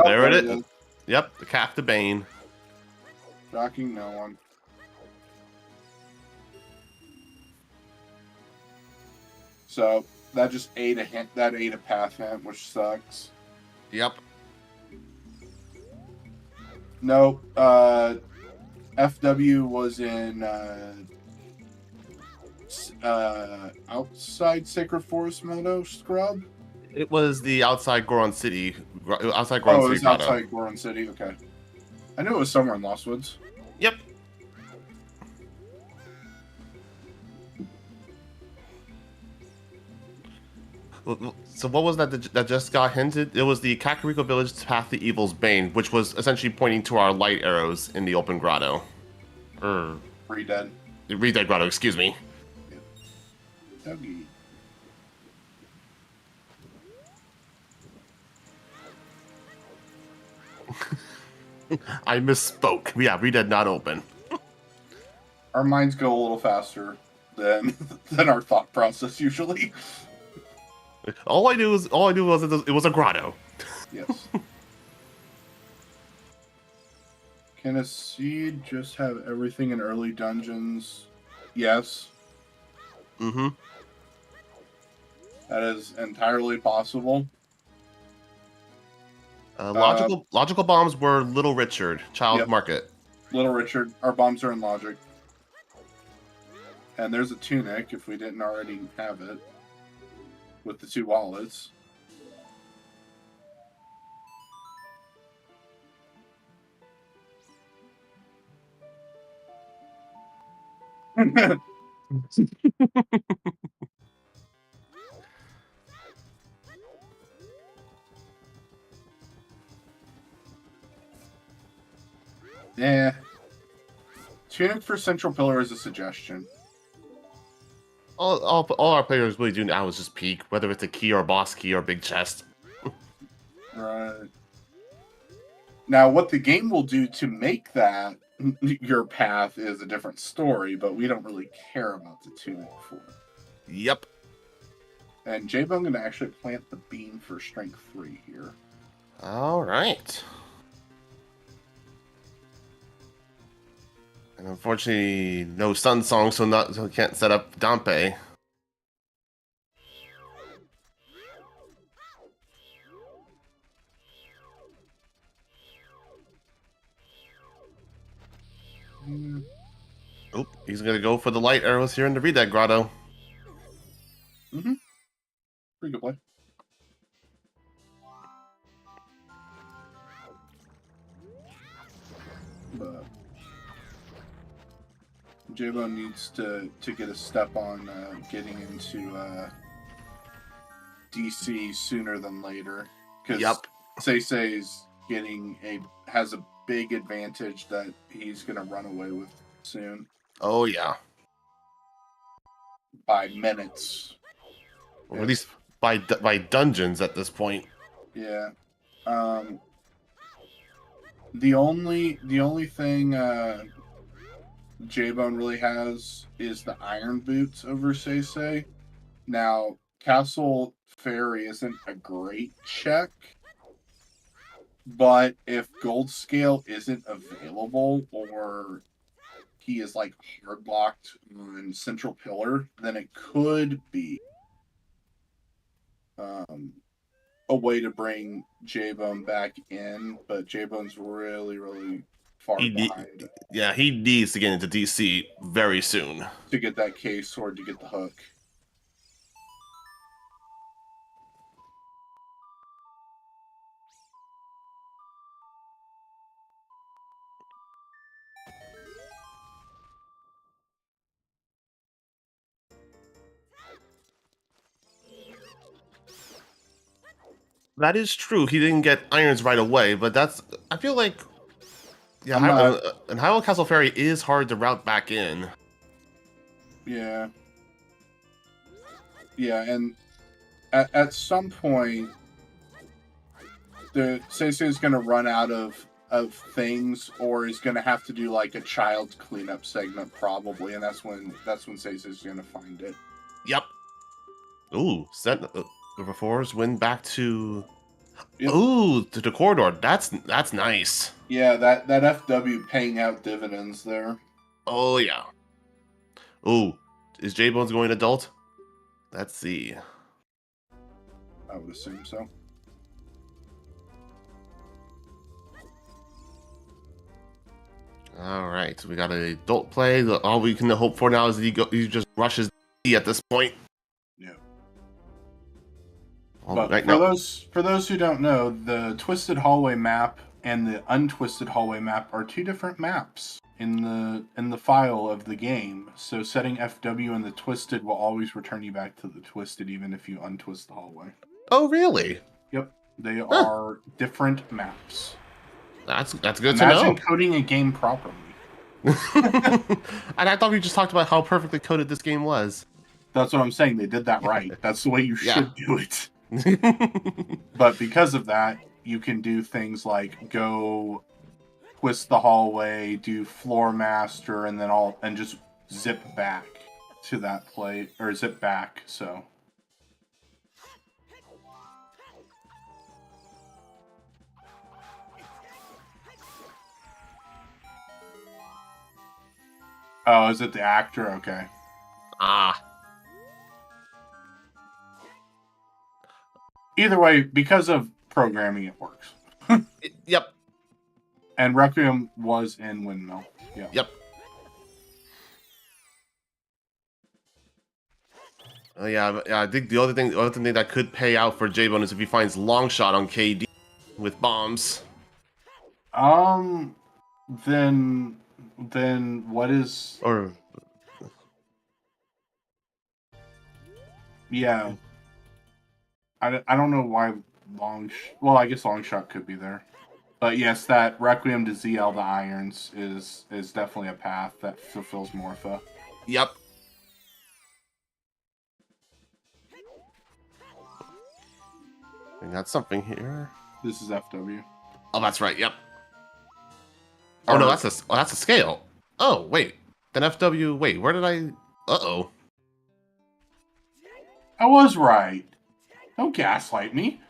There it is. Yep, the Calf to Bane. Shocking no one. So that just ate a hint. That ate a path hint, which sucks. Yep. Nope. FW was in outside Sacred Forest Meadow Scrub. It was the outside Goron City. Outside Goron Oh, it City was grotto. outside Goron City. Okay. I knew it was somewhere in Lost Woods. Yep. So what was that that just got hinted? It was the Kakariko Village Path to Evil's Bane, which was essentially pointing to our light arrows in the open grotto. Re-dead. The Redead Grotto, excuse me. Dougie. I misspoke. Yeah, Redead not open. Our minds go a little faster than our thought process usually. All I knew was it was a grotto. Yes. Can a seed just have everything in early dungeons? Yes. Mm-hmm. That is entirely possible. Logical bombs were Little Richard, Child Yep. Market. Little Richard, our bombs are in logic. And there's a tunic, if we didn't already have it, with the 2 wallets. Yeah. Tunic for Central Pillar is a suggestion. All our players really do now is just peek, whether it's a key or a boss key or big chest. Right. Now, what the game will do to make that your path is a different story, but we don't really care about the tunic for it. Yep. And Jaybone going to actually plant the beam for Strength 3 here. All right. And unfortunately, no Sun Song, so we can't set up Dampe. Oop, he's gonna go for the light arrows here in the Redead Grotto. Mm-hmm. Pretty good play. But Jaybone needs to get a step on getting into DC sooner than later. Because SeYsEy has a big advantage that he's going to run away with soon. Oh yeah. By minutes. Or at least by dungeons at this point. Yeah. The only thing Jaybone really has is the iron boots over SeYsEy. Now, Castle Fairy isn't a great check, but if Gold Scale isn't available or he is like hard locked on Central Pillar, then it could be a way to bring Jaybone back in, but Jaybone's really, really far behind. Yeah, he needs to get into DC very soon To get that case sword to get the hook. That is true. He didn't get irons right away, but that's. I feel like. Yeah, I'm not. and Hyrule Castle Ferry is hard to route back in. Yeah. Yeah, and at some point, the SeYsEy is going to run out of things, or is going to have to do like a child cleanup segment probably, and that's when SeYsEy is going to find it. Yep. Ooh, set over fours. Win back to. Yep. Ooh, to the corridor. That's nice. Yeah, that FW paying out dividends there. Oh yeah. Ooh, is Jaybone's going adult? Let's see. I would assume so. All right, we got an adult play. All we can hope for now is that he just rushes at this point. Yeah. But right for those who don't know, the twisted hallway map and the untwisted hallway map are two different maps in the file of the game. So setting FW in the twisted will always return you back to the twisted, even if you untwist the hallway. Oh, really? Yep, they are different maps. That's good to know. Imagine coding a game properly. And I thought we just talked about how perfectly coded this game was. That's what I'm saying. They did that right. That's the way you should do it. But because of that, you can do things like go twist the hallway, do floor master, and then just zip back to that plate, or zip back. So. Oh, is it the actor? Okay. Ah. Either way, because of programming, it works. Yep. And Requiem was in Windmill. Yeah. Yep. Yeah, I think the other thing that could pay out for Jaybone is if he finds long shot on KD with bombs. Then what is? Or. Yeah. I don't know why well, I guess long shot could be there. But yes, that Requiem to ZL to Irons is definitely a path that fulfills Morpha. Yep. We got something here. This is FW. Oh, that's right. Yep. Oh no, that's a scale. Oh wait, then FW. Wait, where did I? Uh-oh. I was right. Don't gaslight me.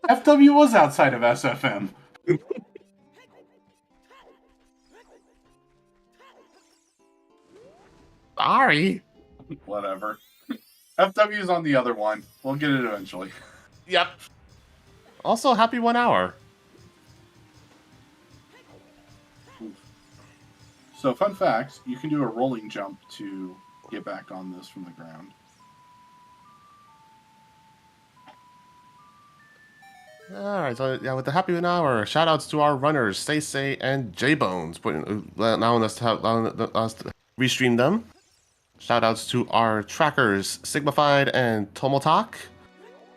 FW was outside of SFM. Sorry. Whatever. FW is on the other one. We'll get it eventually. Yep. Also, happy 1 hour. So, fun fact, you can do a rolling jump to get back on this from the ground. Alright, so yeah, with the happy 1 hour, shout outs to our runners, SeYsEy and Jaybones, allowing us to restream them. Shout outs to our trackers, Sigmified and Tomotak.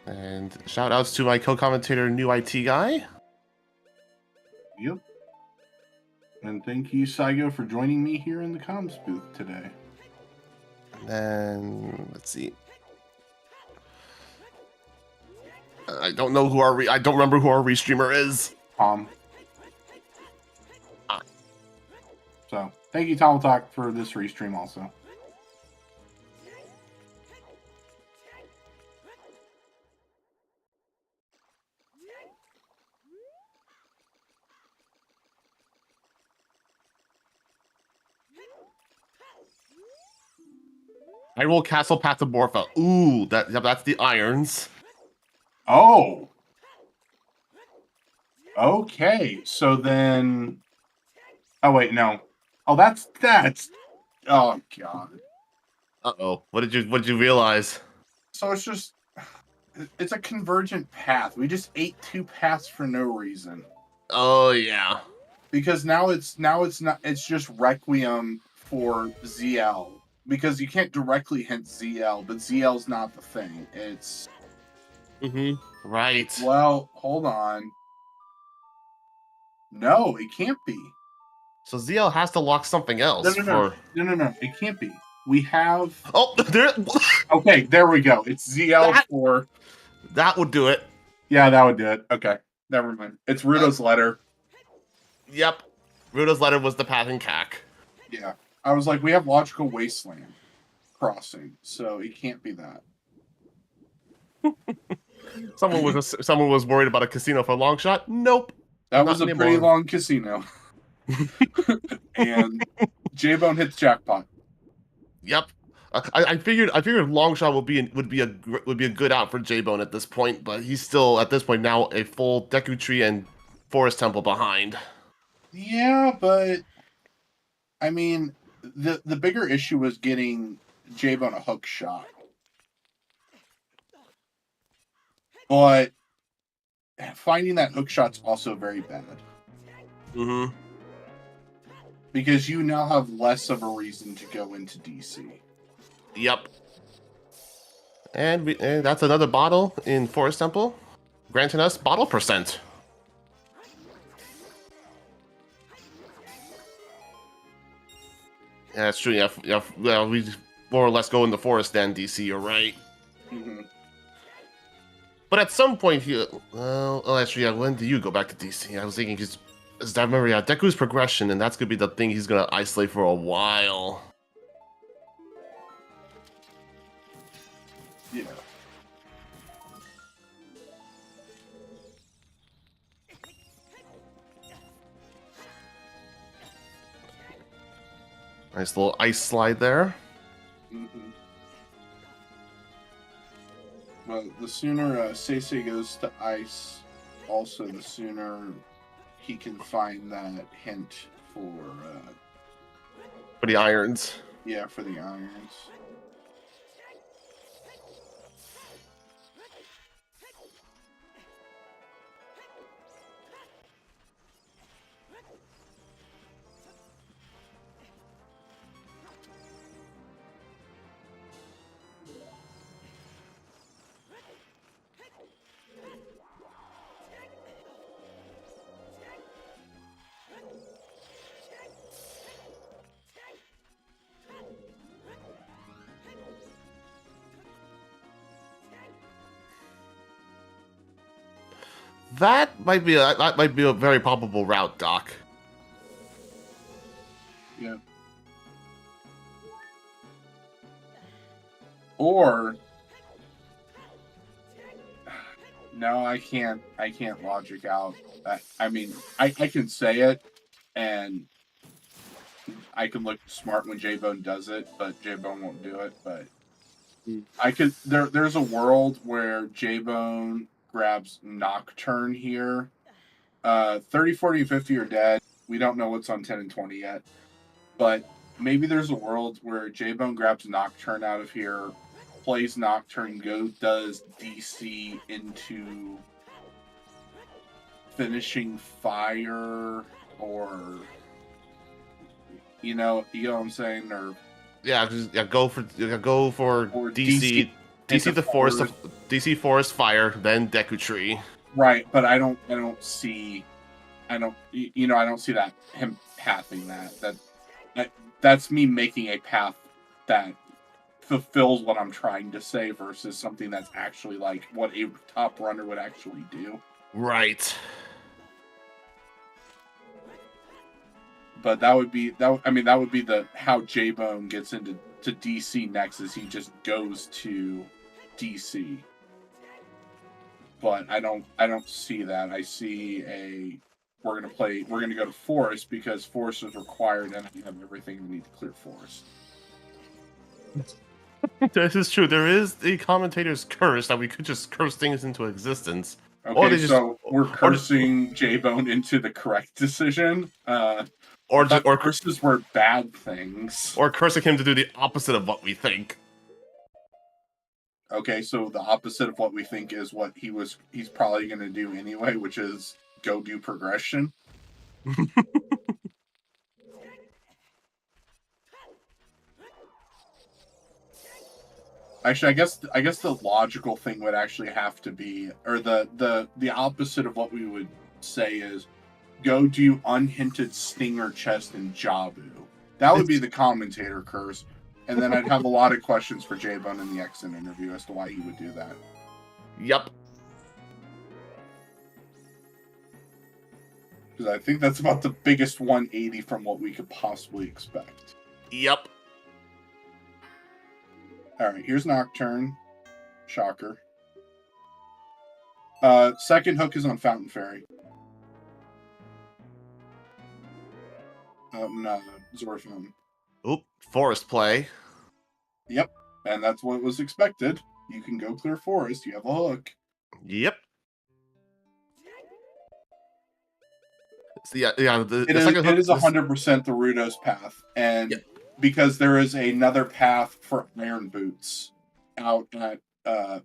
And shout outs to my co-commentator, New IT Guy. Yep. And thank you, Saigo, for joining me here in the comms booth today. And then, let's see. I don't know who I don't remember who our restreamer is. Tom. So, thank you, Tom Talk, for this restream also. Hyrule Castle Pathomorpha. Ooh, that's the irons. Oh! Okay, so then... Oh, wait, no. Oh, that's... Oh, God. Uh-oh. What did you realize? So it's just... It's a convergent path. We just ate two paths for no reason. Oh, yeah. Because now it's not... It's just Requiem for ZL. Because you can't directly hint ZL, but ZL's not the thing. It's... Right. Well, hold on. No, it can't be. So ZL has to lock something else No. It can't be. We have. Oh, there. Okay, there we go. It's ZL4. That would do it. Yeah, that would do it. Okay, never mind. It's Rudo's letter. Yep. Rudo's letter was the path in CAC. Yeah, I was like, we have logical wasteland crossing, so it can't be that. Someone was worried about a casino for a long shot. Nope. That Not was a anymore. pretty long casino. And Jaybone hits jackpot. Yep. I figured long shot would be a good out for Jaybone at this point, but he's still at this point now a full Deku Tree and Forest Temple behind. Yeah, but I mean, the bigger issue was getting Jaybone a hook shot. But finding that hook shot's also very bad. Mm-hmm. Because you now have less of a reason to go into DC. Yep. And that's another bottle in Forest Temple, granting us bottle percent. Yeah, that's true. Yeah. Well, we more or less go in the forest then, DC. You're right. Mm-hmm. But at some point, actually, yeah. When do you go back to DC? I was thinking I remember, yeah, Deku's progression, and that's gonna be the thing he's gonna isolate for a while. Yeah. Nice little ice slide there. Mm-hmm. Well, the sooner SeYsEy goes to ice, also the sooner he can find that hint for the irons. Yeah, for the irons. That might be a very probable route, Doc. Yeah. Or no, I can't logic out. I mean, I can say it, and I can look smart when Jaybone does it, but Jaybone won't do it. But I could. There's a world where Jaybone grabs Nocturne here. 30, 40, and 50 are dead. We don't know what's on 10 and 20 yet. But maybe there's a world where Jaybone grabs Nocturne out of here, plays Nocturne, does DC into finishing fire, or you know what I'm saying, or go for DC the DC Forest Fire, then Deku Tree. Right, but I don't see that him pathing that's me making a path that fulfills what I'm trying to say versus something that's actually like what a top runner would actually do. Right. But that would be the how Jaybone gets into DC next, is he just goes to DC. But I don't see that. I see we're gonna go to Forest because Forest is required and I have everything we need to clear Forest. This is true. There is the commentator's curse that we could just curse things into existence. Okay, so we're cursing Jaybone into the correct decision. Or curses were bad things. Or cursing him to do the opposite of what we think. Okay, so the opposite of what we think is what he's probably going to do anyway, which is go do progression. Actually, I guess the logical thing would actually have to be, or the opposite of what we would say is, go do unhinted Stinger Chest and Jabu. That would be the commentator curse, and then I'd have a lot of questions for Jaybone in the exit interview as to why he would do that. Yep. Because I think that's about the biggest 180 from what we could possibly expect. Yep. Alright, here's Nocturne. Shocker. Second hook is on Fountain Fairy. No, Zora Fountain. Oop, forest play. Yep, and that's what was expected. You can go clear forest, you have a hook. Yep. So yeah, the It second hook is 100% the Rudo's path, and because there is another path for Iron Boots out at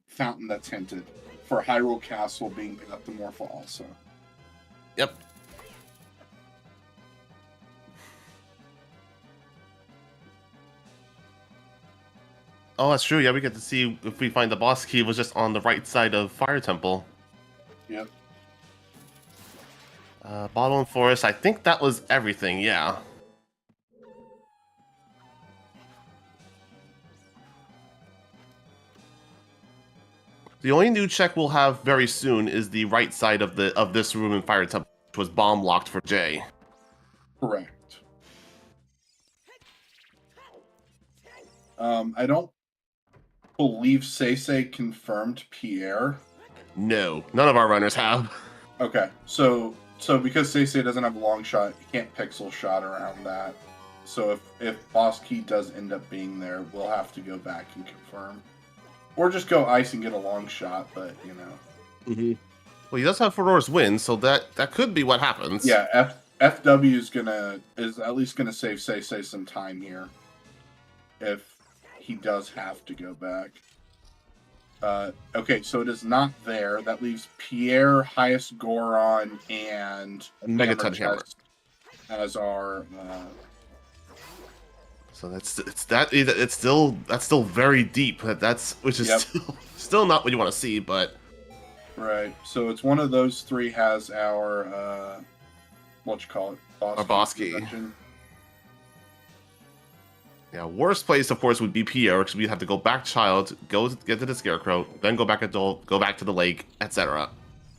Fountain that's hinted, for Hyrule Castle being path to Morpha also. Yep. Oh, that's true. Yeah, we get to see if we find the boss key was just on the right side of Fire Temple. Yep. Bottle and Forest, I think that was everything, yeah. The only new check we'll have very soon is the right side of this room in Fire Temple, which was bomb locked for Jay. Correct. I don't believe SeYsEy confirmed Pierre. No, none of our runners have. Okay, so because SeYsEy doesn't have a long shot, you can't pixel shot around that. So if boss key does end up being there, we'll have to go back and confirm. Or just go ice and get a long shot, but, you know. Mm-hmm. Well, he does have Ferora's win, so that could be what happens. Yeah, FW is at least gonna save SeYsEy some time here. If he does have to go back. Okay, so it is not there. That leaves Pierre, Highest Goron, and Mega Touch Hammer as our. So that's still very deep. Which is still not what you want to see, but right. So it's one of those three has our what you call it, boss key. Yeah, worst place of course would be Pierre, because we'd have to go back Child, go get to the Scarecrow, then go back Adult, go back to the lake, etc.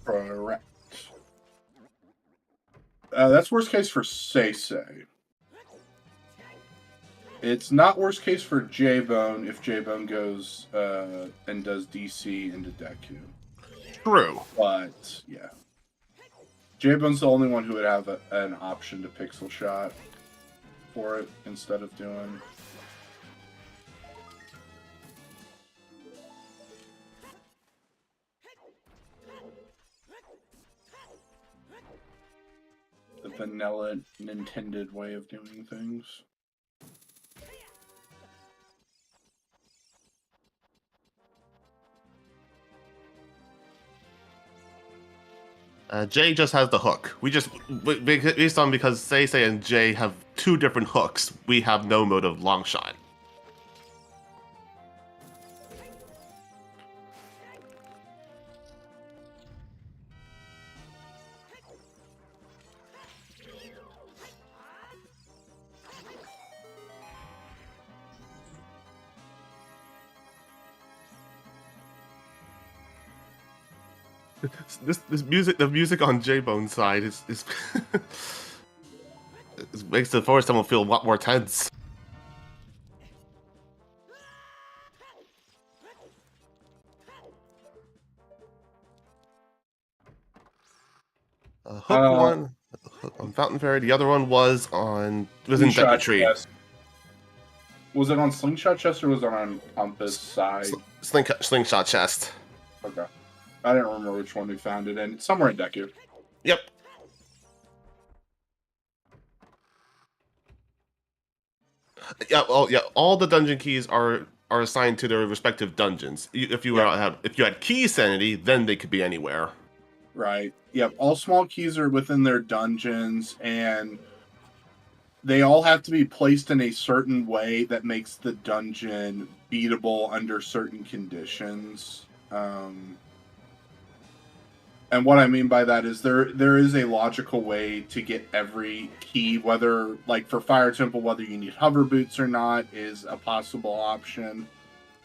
Correct. That's worst case for SeYsEy. It's not worst case for Jaybone if Jaybone goes and does DC into Deku. True. But, yeah. Jaybone's the only one who would have an option to pixel shot for it instead of doing... the vanilla Nintendo way of doing things. Jay just has the hook. Based on because SeYsEy and Jay have two different hooks, we have no mode of long shot. The music on Jaybone's side is it makes the Forest Temple feel a lot more tense. Hook one on Fountain Fairy. The other one was in Deku Tree. Chest. Was it on Slingshot Chest or was it on Compass side? Slingshot Chest. Okay. I don't remember which one we found it in. It's somewhere in Deku. Yep. Yeah. Well, yeah. All the dungeon keys are assigned to their respective dungeons. If you had key sanity, then they could be anywhere. Right. Yep. All small keys are within their dungeons, and they all have to be placed in a certain way that makes the dungeon beatable under certain conditions. And what I mean by that is there is a logical way to get every key, whether, like for Fire Temple, whether you need hover boots or not is a possible option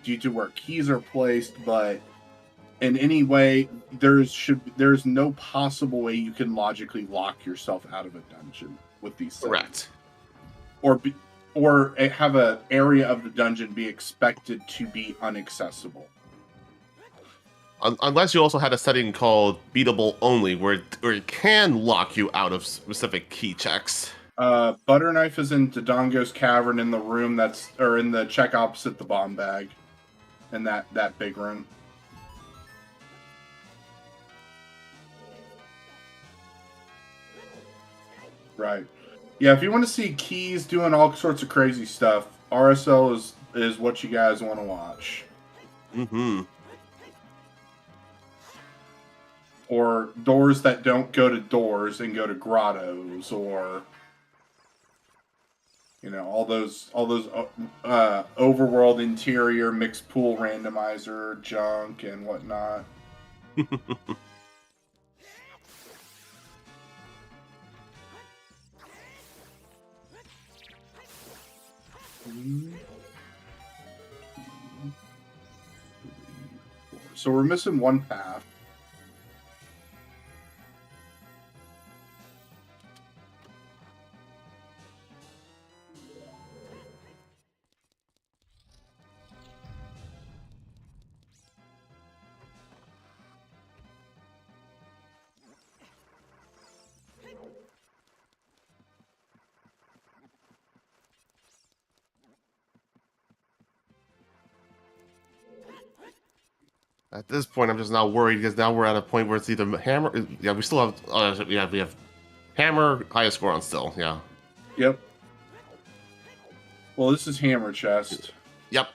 due to where keys are placed, but in any way, there's no possible way you can logically lock yourself out of a dungeon with these settings. Correct. Or have an area of the dungeon be expected to be inaccessible. Unless you also had a setting called beatable only, where it can lock you out of specific key checks. Butterknife is in Dodongo's cavern in the room in the check opposite the bomb bag, in that big room. Right. Yeah, if you want to see keys doing all sorts of crazy stuff, RSL is what you guys want to watch. Mm-hmm. Or doors that don't go to doors and go to grottos, or all those overworld interior mixed pool randomizer junk and whatnot. So we're missing one path. At this point, I'm just now worried because now we're at a point where it's either hammer. Yeah, we still have. We have hammer, highest score on still. Yeah. Yep. Well, this is hammer chest. Yep.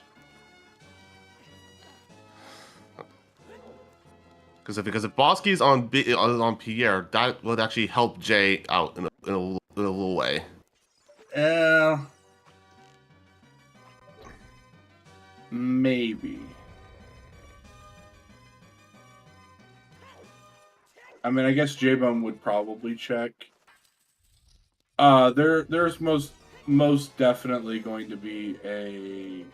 Because if Bosky's on Pierre, that would actually help Jay out in a little way. Maybe. I mean, I guess Jaybone would probably check. There's most definitely going to be a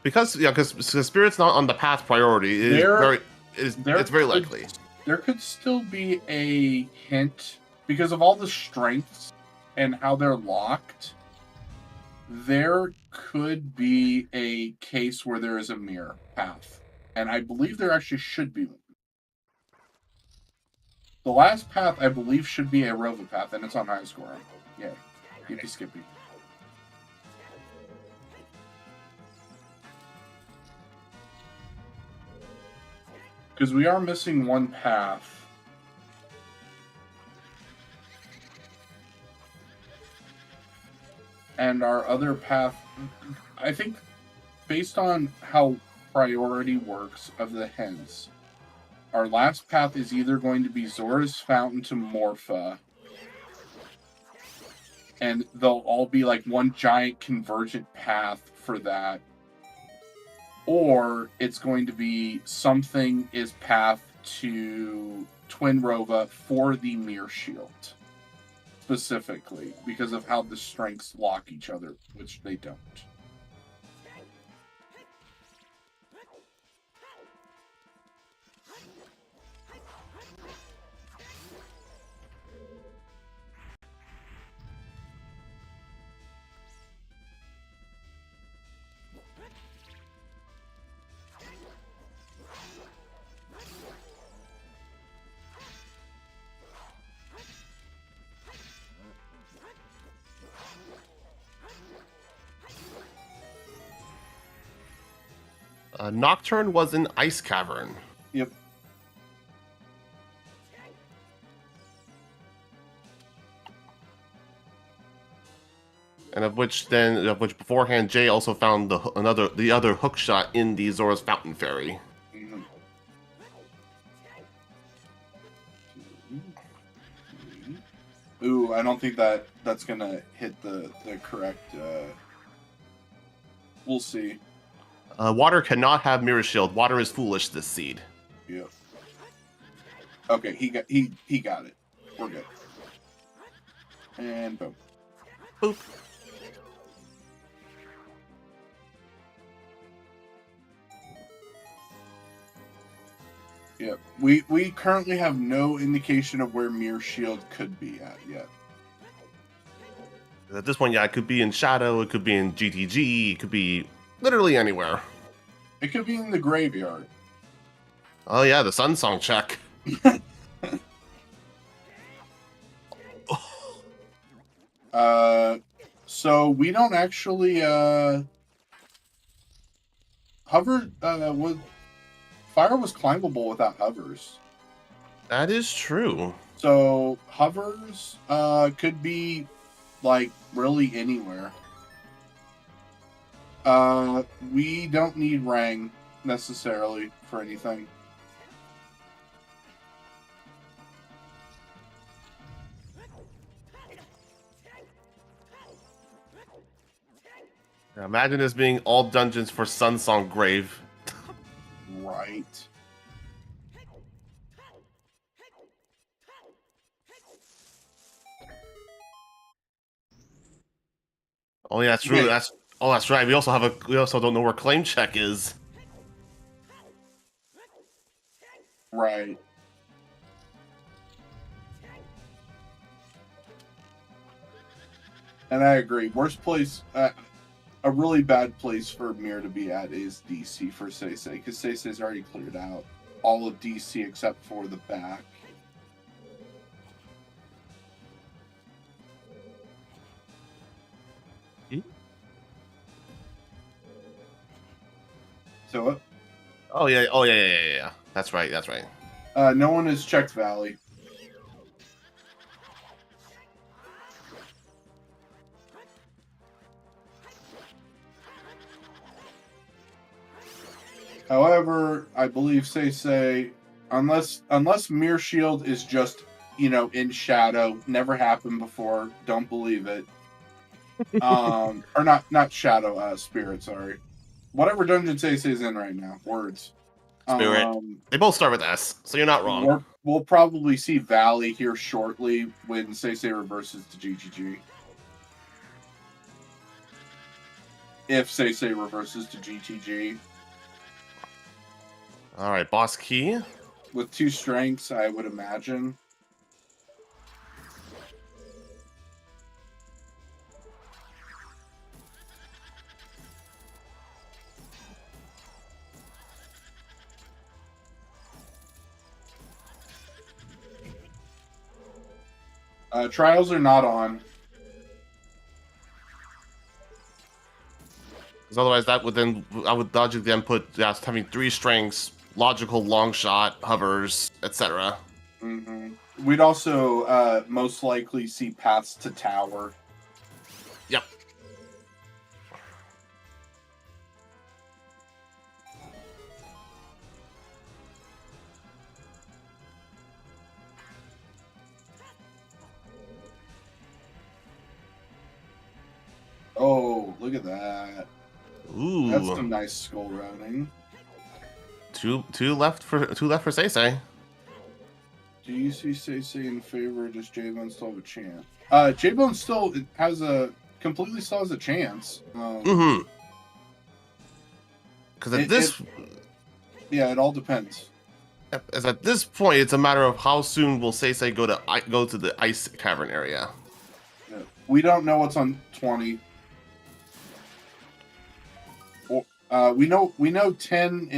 Because Spirit's not on the path priority. It's very likely. There could still be a hint because of all the strengths and how they're locked. There could be a case where there is a mirror path, and I believe there actually should be one. The last path, I believe, should be a Rova path, and it's on high score. Yay. Yay, Skippy. Because we are missing one path. And our other path, I think, based on how priority works of the hints, our last path is either going to be Zora's Fountain to Morpha, and they'll all be like one giant convergent path for that, or it's going to be something is path to Twin Rova for the Mirror Shield, specifically, because of how the strengths lock each other, which they don't. Nocturne was an ice cavern. Yep. And of which beforehand Jay also found the other hook shot in the Zora's Fountain Fairy. Mm-hmm. Ooh, I don't think that's gonna hit the correct. We'll see. Water cannot have Mirror Shield. Water is foolish this seed. Yep. Okay, he got it. We're good. And boom. Boop. Yep. We currently have no indication of where Mirror Shield could be at yet. At this point, yeah, it could be in Shadow, it could be in GTG, it could be literally anywhere. It could be in the graveyard. Oh yeah, the Sun Song check. So we don't actually hover. Fire was climbable without hovers. That is true. So hovers could be like really anywhere. We don't need Rang necessarily for anything. Imagine this being all dungeons for Sun Song Grave. Right. Oh yeah, that's true. Wait. That's right. We also don't know where claim check is. Right. And I agree. Worst place, a really bad place for Mir to be at is DC for SeYsEy, because SeYsEy's already cleared out all of DC except for the back. So what? Oh yeah. That's right. No one has checked Valley. However, I believe SeYsEy, unless Mirror Shield is just, in Shadow, never happened before, don't believe it. Or not Shadow, Spirit, sorry. Whatever dungeon SeYsEy is in right now, words. Spirit. They both start with S, so you're not wrong. We'll probably see Valley here shortly when SeYsEy reverses to GGG. If SeYsEy reverses to GTG. All right, boss key. With 2 strengths, I would imagine. Trials are not on. Because otherwise, I would logically then put having 3 strengths, logical long shot, hovers, etc. Mm-hmm. We'd also most likely see paths to tower. Yep. Oh, look at that. Ooh. That's some nice skull routing. Two left for SeYsEy. Do you see SeYsEy in favor, or does Jaybone still have a chance? Jaybone still has a chance. Mm-hmm. Because it all depends. As at this point, it's a matter of how soon will SeYsEy go to the ice cavern area. Yeah. We don't know what's on 20. We know 10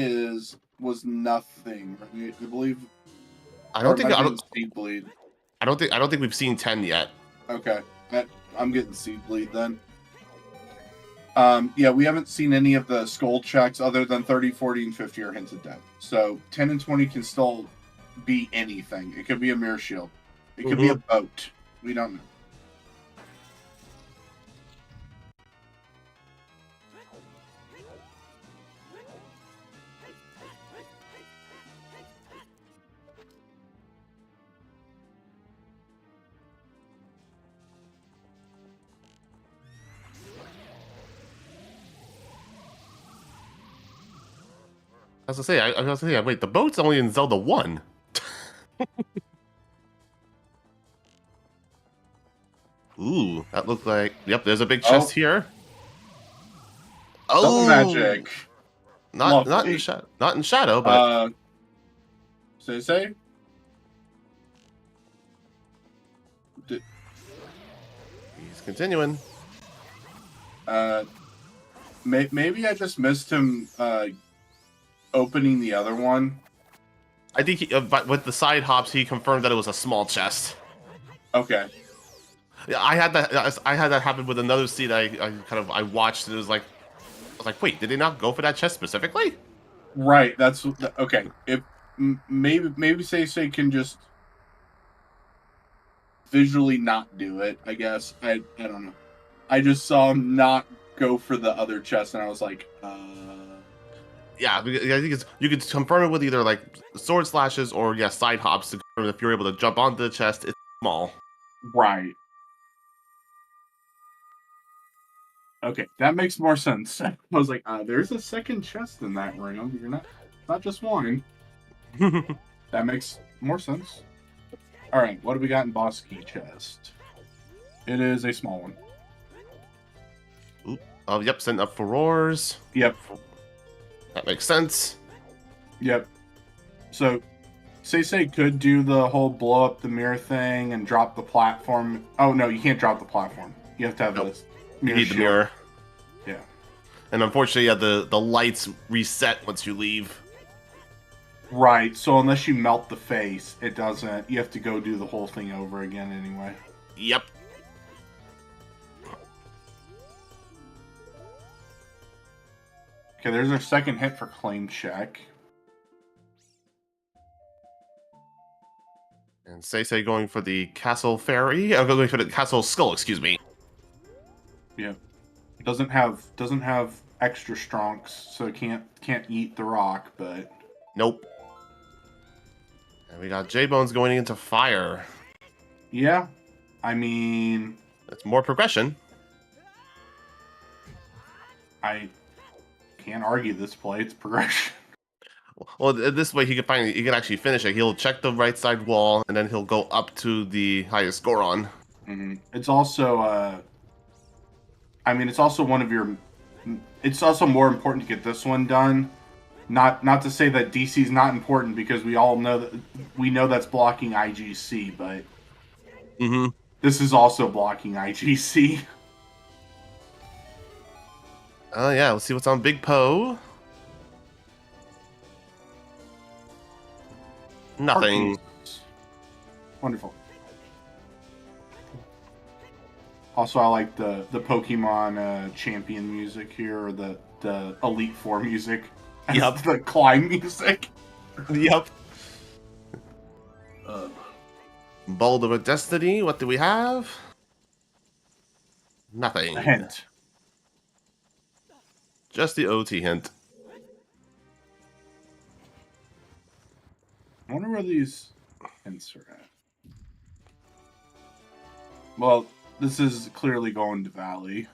was nothing. Right? I believe. I don't think Seed bleed. I don't think we've seen 10 yet. Okay, I'm getting seed bleed then. Yeah, we haven't seen any of the skull checks other than 30, 40, and 50 are hinted dead. So 10 and 20 can still be anything. It could be a mirror shield. It could be a boat. We don't know. was gonna say, I was gonna say, wait, the boat's only in Zelda 1. Ooh, that looked like, yep, there's a big chest here. Double Oh, magic. not Lovely. in shadow, but SeYsEy? he's continuing. Maybe I just missed him opening the other one. I think but with the side hops, he confirmed that it was a small chest. Okay. Yeah, I had that happen with another seed. I watched, and it was like, I was like, wait, did they not go for that chest specifically? Right. That's okay. If maybe SeYsEy can just visually not do it. I guess I don't know. I just saw him not go for the other chest, and I was like, Yeah, I think you could confirm it with either like sword slashes or side hops to confirm if you're able to jump onto the chest. It's small. right. Okay, that makes more sense. I was like, there's a second chest in that room. You're not just one. That makes more sense. All right, what do we got in boss key chest? It is a small one. Oop. Oh, yep, setting up for roars. Yep. That makes sense. Yep. So, SeYsEy could do the whole blow up the mirror thing and drop the platform. Oh no, you can't drop the platform. You have to have this. You need the mirror. Yeah. And unfortunately, the lights reset once you leave. Right. So unless you melt the face, it doesn't. You have to go do the whole thing over again anyway. Yep. Okay, there's our second hit for claim check. And SeYsEy going for the castle fairy. Going for the castle skull. Excuse me. Yeah. Doesn't have extra strongs, so it can't eat the rock, but Nope. And we got J-Bones going into fire. yeah. I mean, That's more progression. I can't argue this play. It's progression. Well, this way he can actually finish it. He'll check the right side wall, and then he'll go up to the highest score on. Mm-hmm. It's also, I mean, it's also one of your. It's also more important to get this one done. Not to say that DC is not important, because we all know that's blocking IGC, but this is also blocking IGC. Oh yeah, let's see what's on Big Poe. Nothing. Wonderful. Also, I like the Pokemon champion music here, or the Elite Four music. Yep. The climb music. Yep. Boulder of Destiny. What do we have? Nothing. A hint. Just the OT hint. I wonder where these hints are at. Well, this is clearly going to Valley.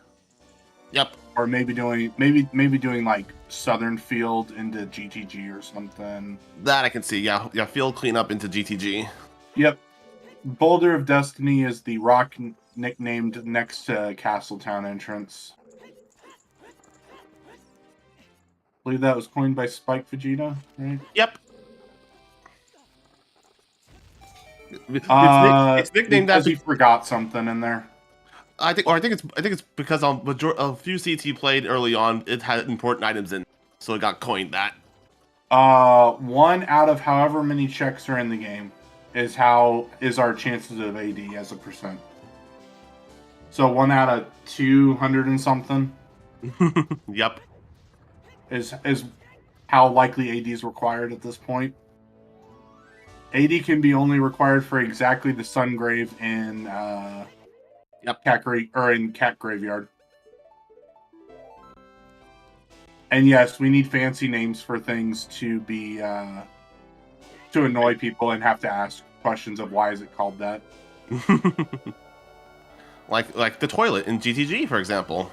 Yep. Or maybe doing like Southern Field into GTG or something. That I can see. Yeah, field cleanup into GTG. Yep. Boulder of Destiny is the rock nicknamed next to Castletown entrance. I believe that was coined by Spike Vegeta, right? Yep. It's nicknamed because that he forgot something in there. I think it's because a few seats he played early on, it had important items in, so it got coined that. 1 out of however many checks are in the game is our chances of AD as a percent. So 1 out of 200 and something. Yep. Is how likely AD is required at this point. AD can be only required for exactly the Sun Grave in Cat Graveyard. And yes, we need fancy names for things to be to annoy people and have to ask questions of why is it called that. like the toilet in GTG, for example.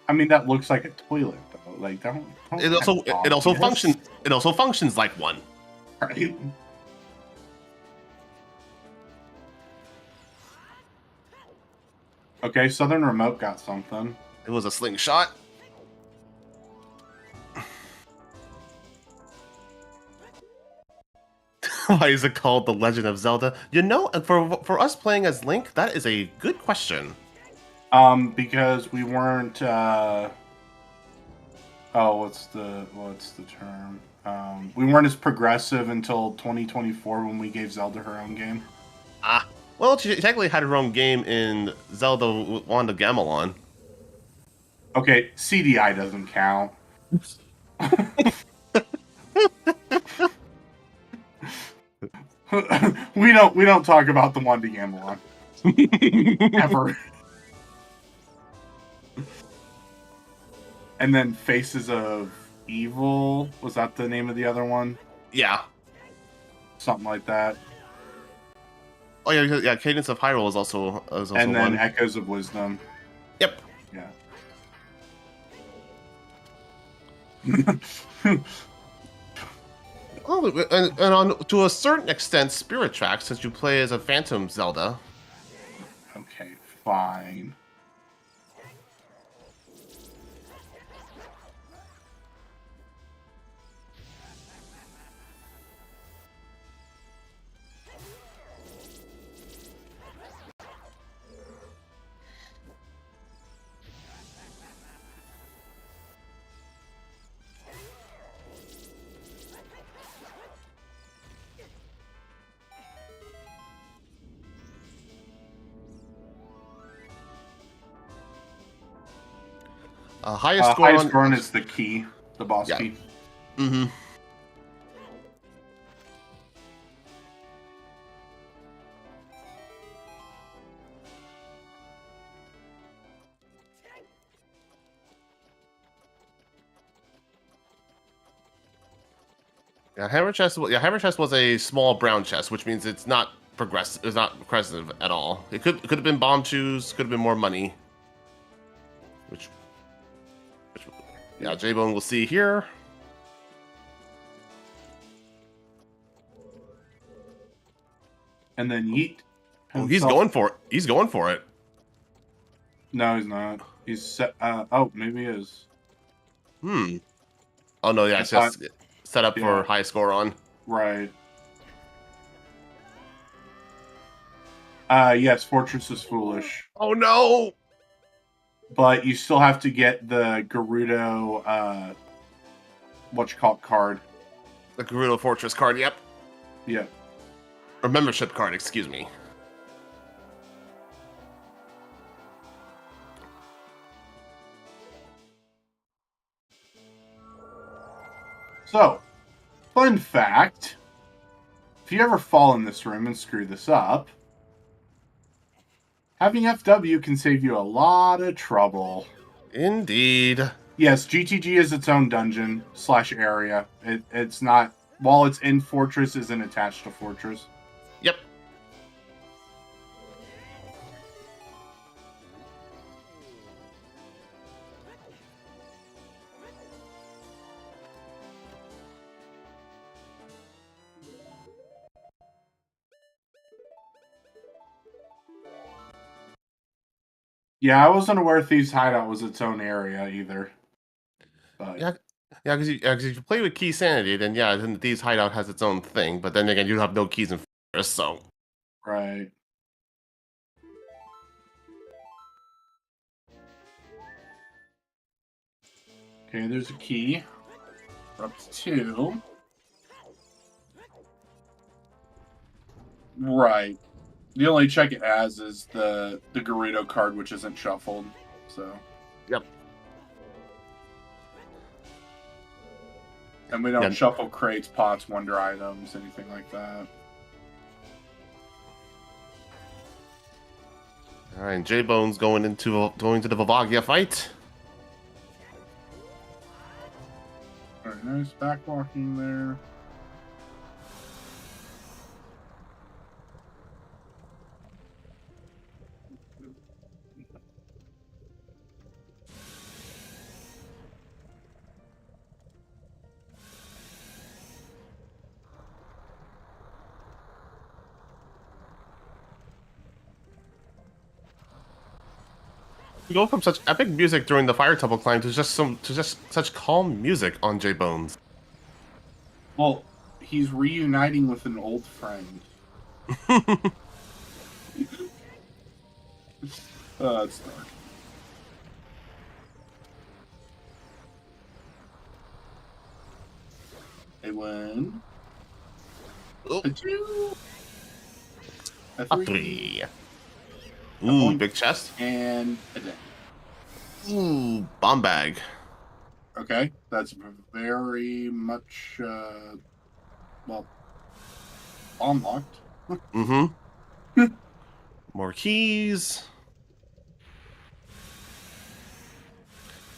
I mean, that looks like a toilet, though. Like, don't It have also it also obvious, functions it also functions like one. right? Okay, Southern Remote got something. It was a slingshot. Why is it called The Legend of Zelda? You know, and for us playing as Link, that is a good question. Because we weren't. What's the term? We weren't as progressive until 2024 when we gave Zelda her own game. Well, she technically had her own game in Zelda Wand of Gamelon. Okay, CDI doesn't count. we don't talk about the Wand of Gamelon ever. And then Faces of Evil, was that the name of the other one? Yeah. Something like that. Oh yeah. Cadence of Hyrule is also And then one. Echoes of Wisdom. Yep. Yeah. Oh, and on to a certain extent, Spirit Tracks, since you play as a Phantom Zelda. Okay, fine. Highest score on is the key, the boss key. Mm-hmm. Hammer chest. Yeah, hammer chest was a small brown chest, which means it's not progressive. It's not progressive at all. It could have been bomb shoes. Could have been more money. Which Jaybone will see here. And then Yeet. Oh, he's going for it. He's going for it. No, he's not. He's set. Maybe he is. Oh no, yeah, it's just set up for high score on. Right. Yes, Fortress is foolish. Oh no! But you still have to get the Gerudo, card. The Gerudo Fortress card, yep. Yeah. Or membership card, excuse me. So, fun fact. If you ever fall in this room and screw this up, having FW can save you a lot of trouble. Indeed. Yes, GTG is its own dungeon / area. It's not, while it's in Fortress, isn't attached to Fortress. Yep. Yeah, I wasn't aware Thieves' Hideout was its own area either. But... Yeah, because if you play with Key Sanity, then then the Thieves' Hideout has its own thing. But then again, you have no keys in Fortress, so. Right. Okay, there's a key. We're up to 2. Right. The only check it has is the Gerudo card, which isn't shuffled. So. Yep. And we don't shuffle crates, pots, wonder items, anything like that. All right, J-Bone's going to the Vavagia fight. All right, nice backwalking there. We go from such epic music during the fire temple climb to just such calm music on Jaybones. Well, he's reuniting with an old friend. It's dark. A win. Oh. A 2. A A 3. 3. A Ooh, point. big chest. And a deck. Ooh, bomb bag. Okay, that's very much, well, unlocked. Mm-hmm. More keys.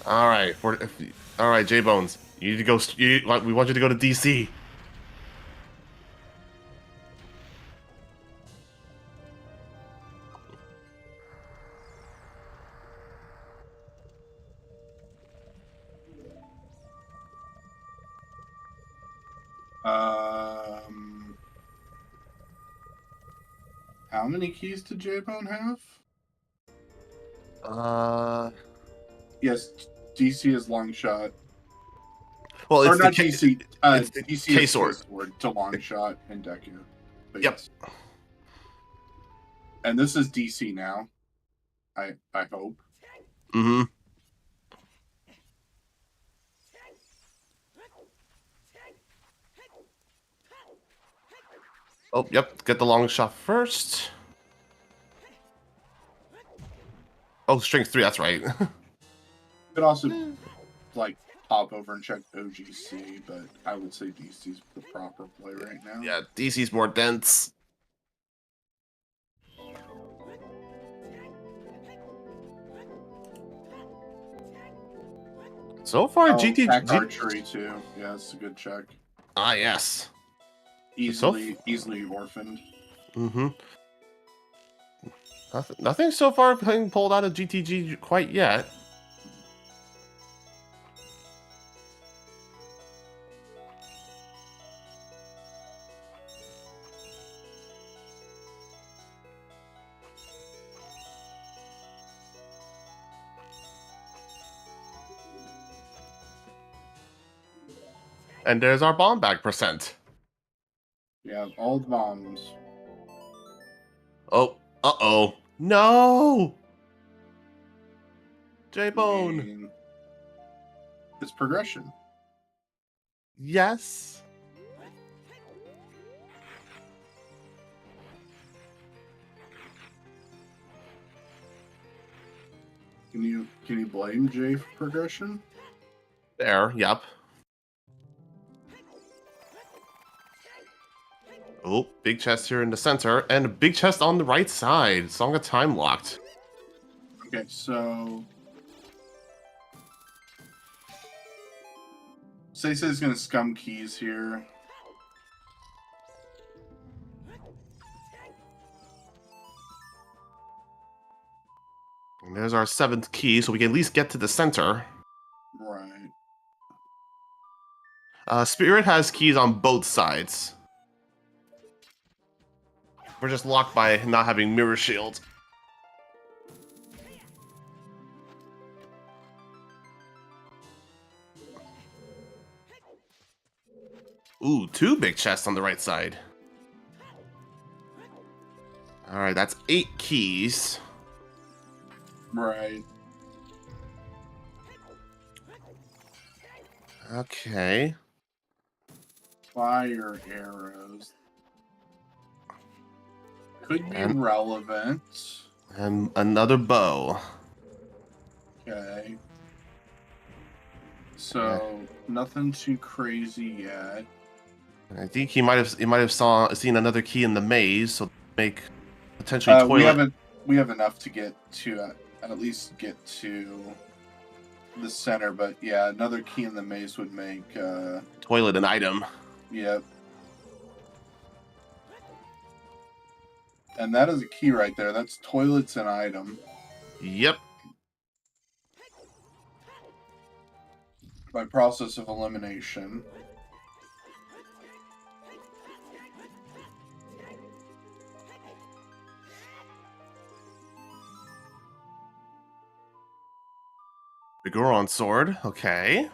All right, all right, Jaybones. You need to go. We want you to go to DC. How many keys did Jaybone have? Yes. Yes, DC is long shot. Well, Or it's the not DC. it's the DC K is sword to long shot and Deku. But Yep. yes. And this is DC now. I hope. Mm-hmm. Oh, yep. Get the long shot first. Oh, strength 3. That's right. Could also like pop over and check OGC, but I would say DC's the proper play right now. Yeah, DC's more dense. So far, Attack archery too. Yeah, it's a good check. Ah, yes. Easily orphaned. Mm-hmm. Nothing so far being pulled out of GTG quite yet. And there's our bomb bag percent. Yeah, all the bombs. Oh, uh-oh. No! Jaybone. It's progression. Yes. Can you blame Jay for progression? There, yep. Oh, big chest here in the center, and a big chest on the right side. Song of Time locked. Okay, so SeYsEy's gonna scum keys here. And there's our 7th key, so we can at least get to the center. Right. Spirit has keys on both sides. We're just locked by not having mirror shield. Ooh, 2 big chests on the right side. Alright, that's 8 keys. Right. Okay. Fire arrows. Could be relevant. And another bow. Okay. So nothing too crazy yet. I think he might have seen another key in the maze, so make potentially toilet. We have enough to get to at least get to the center, but yeah, another key in the maze would make Toilet an item. Yep. And that is a key right there. That's toilets an item. Yep. By process of elimination. The Goron sword. Okay.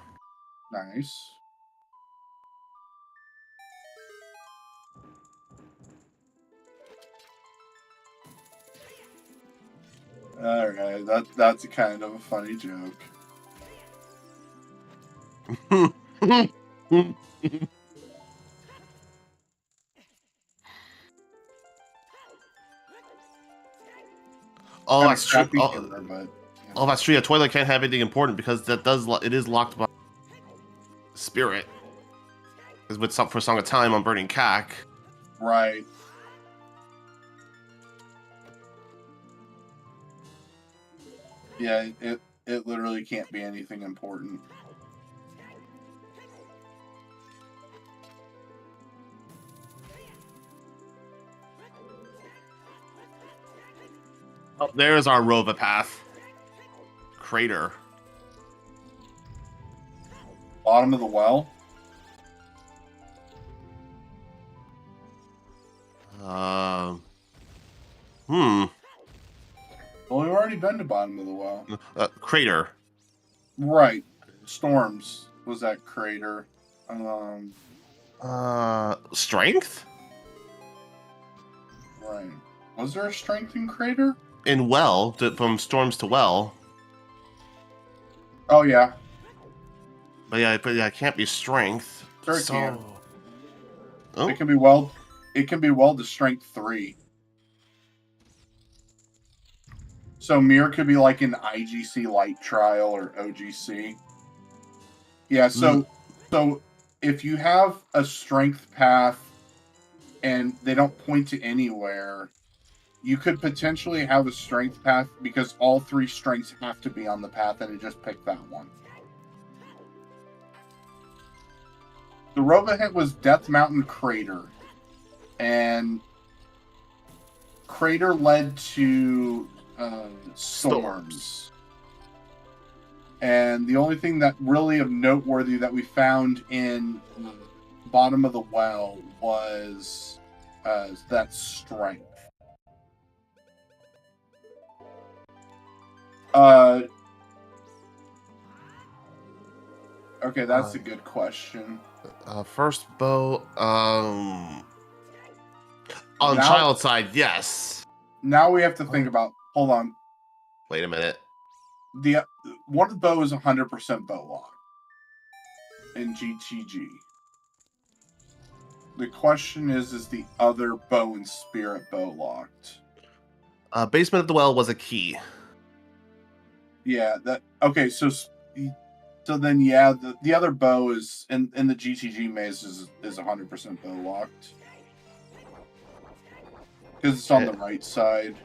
Nice. Alright, that's a kind of a funny joke. Oh, Kind of that's true. crappy humor, but Oh, that's true. Yeah, Twilight can't have anything important because it is locked by spirit. Because with for Song of Time on Burning Cack. right. Yeah, it literally can't be anything important. Oh, there's our Rova path. Crater. Bottom of the well. Hmm. Well, we've already been to bottom of the well. Crater. Right. Storms was that crater. Strength? Right. Was there a strength in crater? In well, from storms to well. Oh yeah. But yeah, it can't be strength. Sure it can. Oh. It can be well. It can be well to strength 3. So mirror could be like an IGC light trial or OGC. Yeah. So if you have a strength path and they don't point to anywhere, you could potentially have a strength path because all 3 strengths have to be on the path, and it just picked that one. The Rova hint was Death Mountain Crater, and Crater led to storms. And the only thing that really of noteworthy that we found in the bottom of the well was that strength. Okay, that's a good question. First bow, on child side, yes. Now we have to think about. Hold on. Wait a minute. The one of the bow is 100% bow lock in GTG. The question is the other bow and spirit bow locked? Basement of the well was a key. Yeah. That okay. So then yeah, the other bow is in the GTG maze is 100% bow locked because it's on the right side.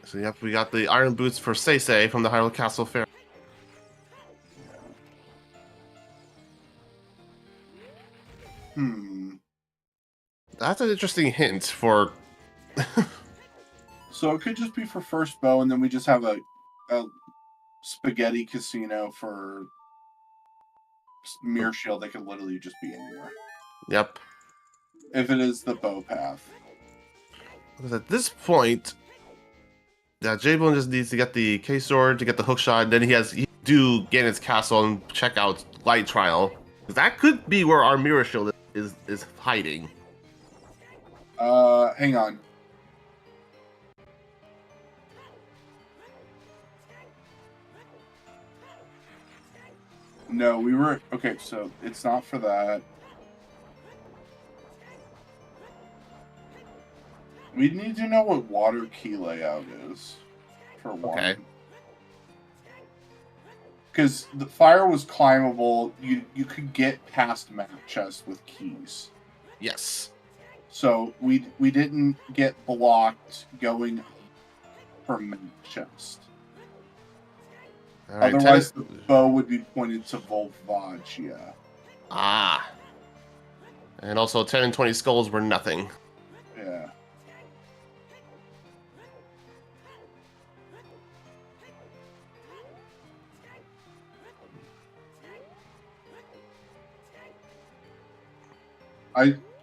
So yep, we got the iron boots for SeYsEy from the Hyrule Castle Fair. That's an interesting hint for. So it could just be for first bow, and then we just have a spaghetti casino for mirror shield. They could literally just be anywhere. Yep. If it is the bow path. Because at this point, yeah, Jaybone just needs to get the K sword to get the hook shot, and then he do Ganon's castle and check out Light Trial. That could be where our mirror shield is hiding. Hang on. No, we were okay. So it's not for that. We need to know what water key layout is for one. Okay. Because the fire was climbable, you could get past map chest with keys. Yes. So we didn't get blocked going for map chest. Right, otherwise, the bow would be pointed to Volvagia. Ah. And also 10 and 20 skulls were nothing. Yeah.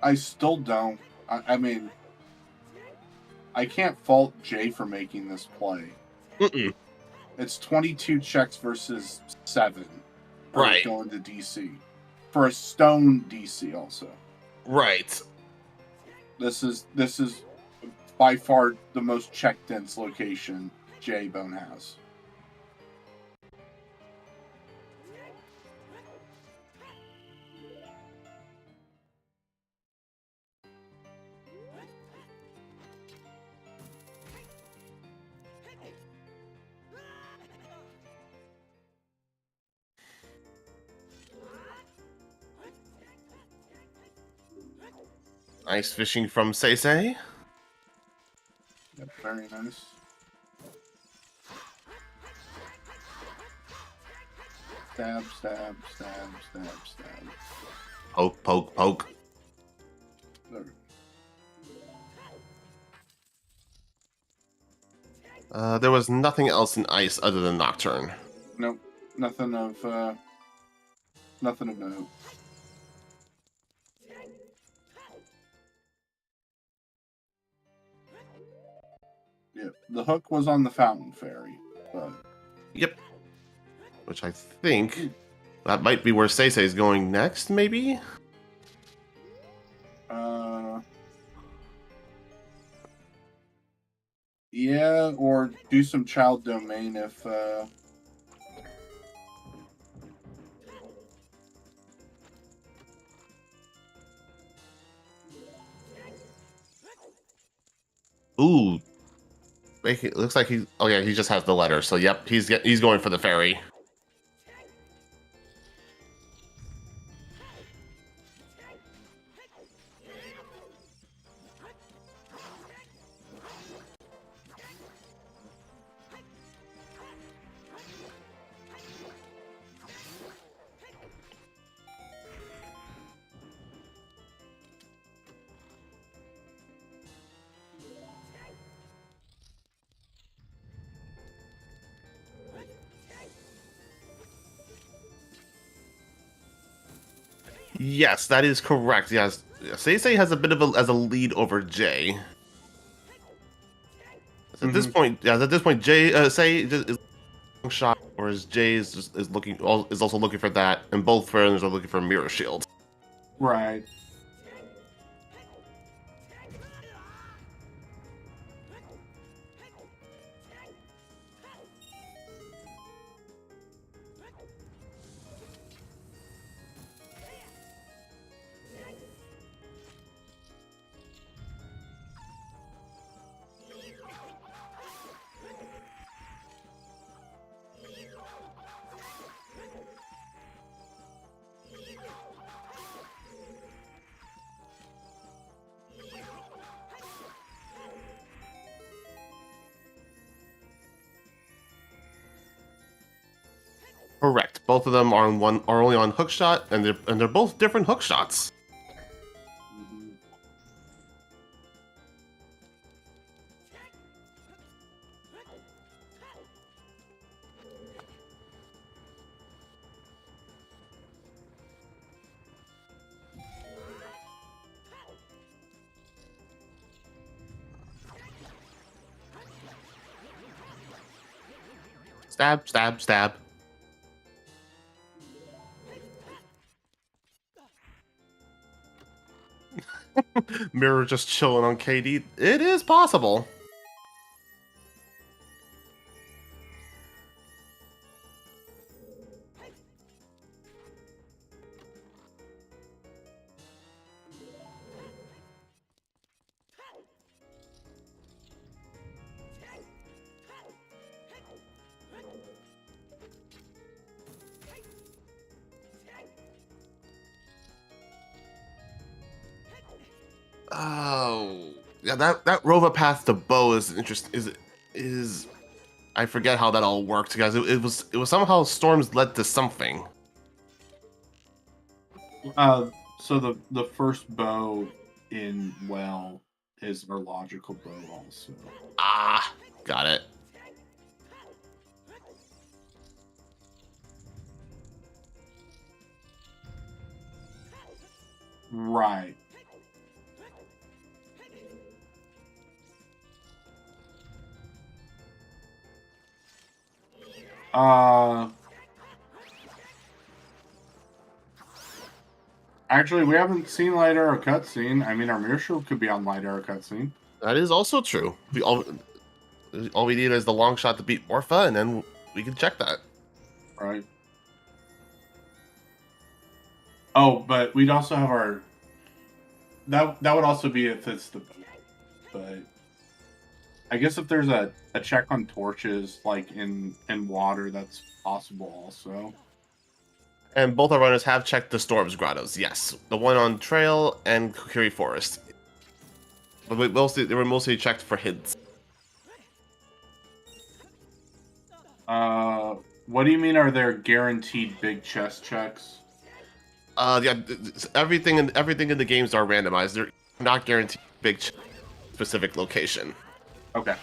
I still don't. I mean, I can't fault Jay for making this play. Mm-mm. It's 22 checks versus 7 for Right. going to DC. For a stone DC also. Right. This is by far the most check dense location Jaybone has. Nice fishing from SeYsEy. Yep, very nice. Stab, stab, stab, stab, stab. Poke, poke, poke. There. There was nothing else in ice other than Nocturne. Nope, nothing of note. Yeah, the hook was on the Fountain Fairy, but Yep. Which I think that might be where SeYsEy is going next, maybe? yeah, or do some child domain if Ooh. It looks like he. Oh yeah, he just has the letter. So yep, he's going for the fairy. Yes, that is correct. Yes, SeYsEy has a bit of a lead over Jay. So at this point, Jay Seay is shot, whereas Jay is looking is also looking for that, and both friends are looking for mirror shield. right. Correct. Both of them are only on hook shot, and they're both different hook shots. Mhm. Stab, stab, stab. Mirror just chilling on KD. It is possible. Oh, yeah. That Rova path to Bow is interesting. Is I forget how that all worked, guys. It was somehow storms led to something. So the first bow in Well is our logical bow also. Ah, got it. Right. Actually, we haven't seen Light Arrow cutscene. I mean, our Mirror Shield could be on Light Arrow cutscene. That is also true. All we need is the long shot to beat Orpha, and then we can check that. Right. Oh, but we'd also have our... That would also be if it's the boat. But I guess if there's a check on torches, like in water, that's possible also. And both our runners have checked the Storm's Grottos, yes. The one on Trail and Kukuri Forest. But they were mostly checked for hints. What do you mean are there guaranteed big chest checks? Yeah, everything in the games are randomized. They're not guaranteed big specific location. Okay.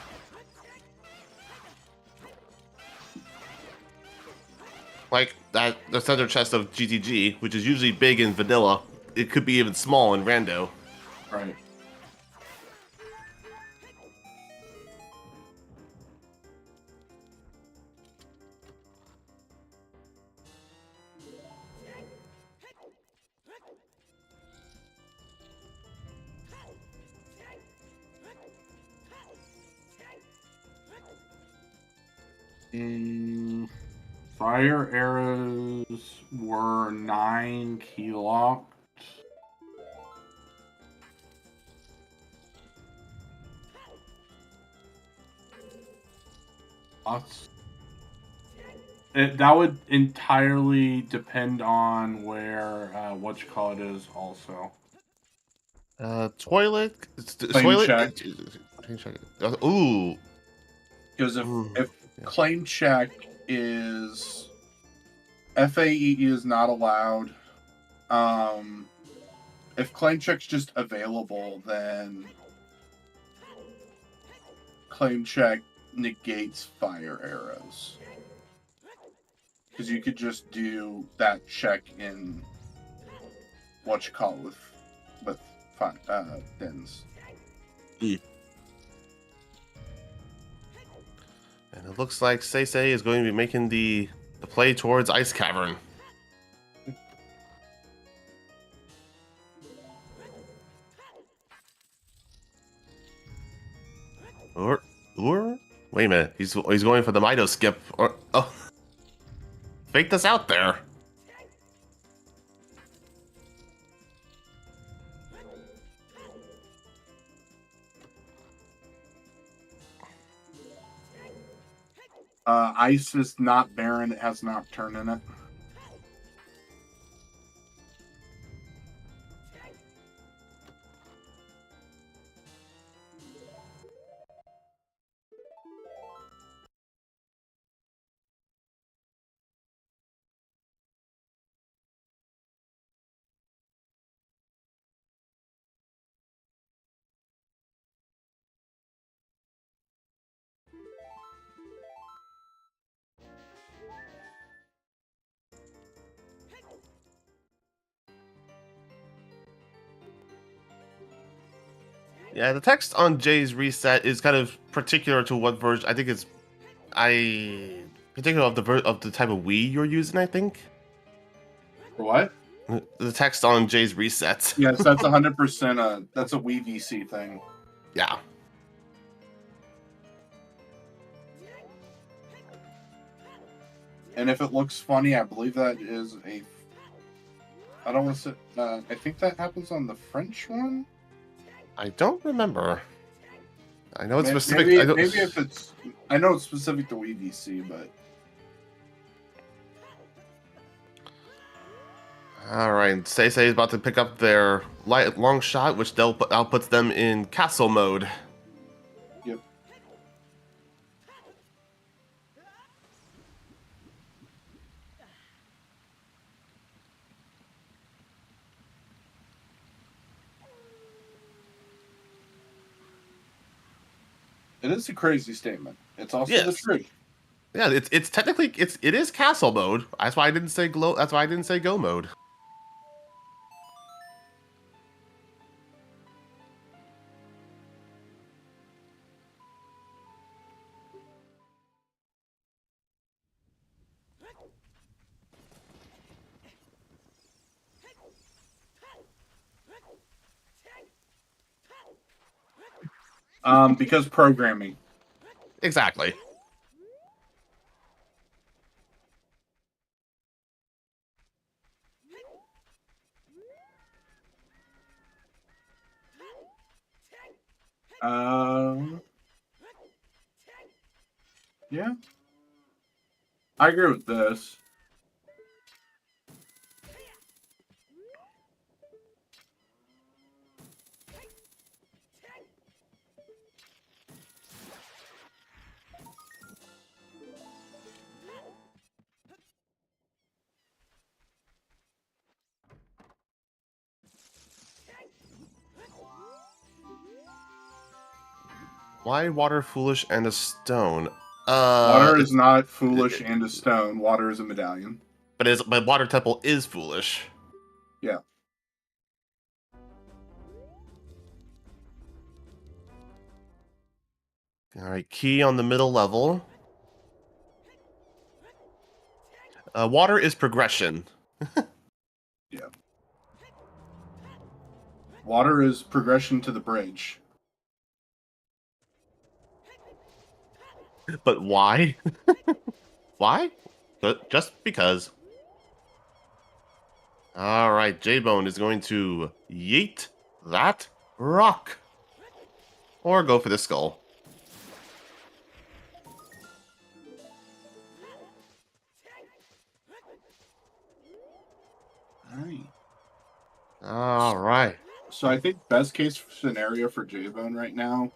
Like that, the center chest of GTG, which is usually big in vanilla, it could be even small in rando. Right. Fire arrows were 9 key locked. That would entirely depend on where what you call it is also. Toilet. Claim check. Ooh. Because if claim check is FAE is not allowed. If claim check's just available, then claim check negates fire arrows. Because you could just do that check in what you call it with dens. And it looks like SeYsEy is going to be making the play towards Ice Cavern. Or wait a minute, he's going for the Mido skip. Or fake this out there. Ice is not barren, it has Nocturne in it. Yeah, the text on Jay's reset is kind of particular to what version. I think it's particular of the type of Wii you're using. I think. For what? The text on Jay's reset. Yes, that's 100%. That's a Wii VC thing. Yeah. And if it looks funny, I believe that is I don't want to say. I think that happens on the French one. I don't remember. I know it's specific. Maybe if it's. I know it's specific to Wii VC, but. All right, SeYsEy is about to pick up their long shot, which outputs them in castle mode. Yep. It is a crazy statement. It's also the truth. Yeah, it's technically it is castle mode. That's why I didn't say glow. That's why I didn't say go mode. Because programming. Exactly. Yeah. I agree with this. Why water foolish and a stone? Water is It's not foolish and a stone. Water is a medallion. but water temple is foolish. Yeah. All right, key on the middle level. Water is progression. Yeah. Water is progression to the bridge. But why? Why? But just because. All right, Jaybone is going to yeet that rock. Or go for the skull. Alright. All right. So I think best case scenario for Jaybone right now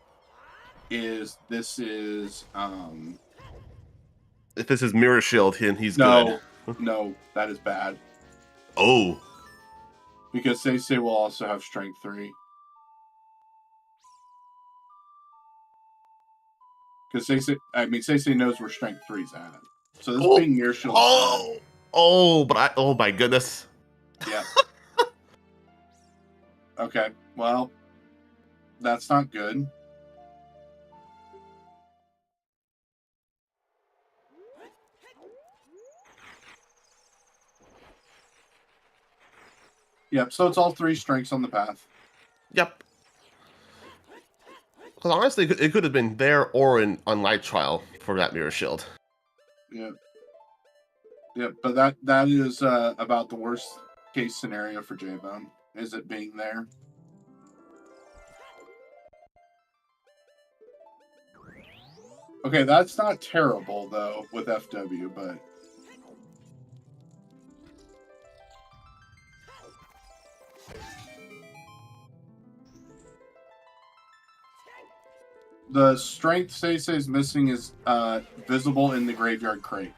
is this is If this is Mirror Shield, he's no, good. no, that is bad. Oh. Because SeYsEy will also have strength 3. Because SeYsEy knows where strength 3's at. So this Oh. being Mirror Shield is Oh. Oh, oh my goodness. bad. Yeah. Okay, well, that's not good. Yep, so it's all 3 strengths on the path. Yep. Because honestly, it could have been there or on Light Trial for that Mirror Shield. Yep. Yep, but that is about the worst case scenario for Jaybone, is it being there. Okay, that's not terrible, though, with FW, but... The strength SeYsEy is missing is visible in the graveyard crate,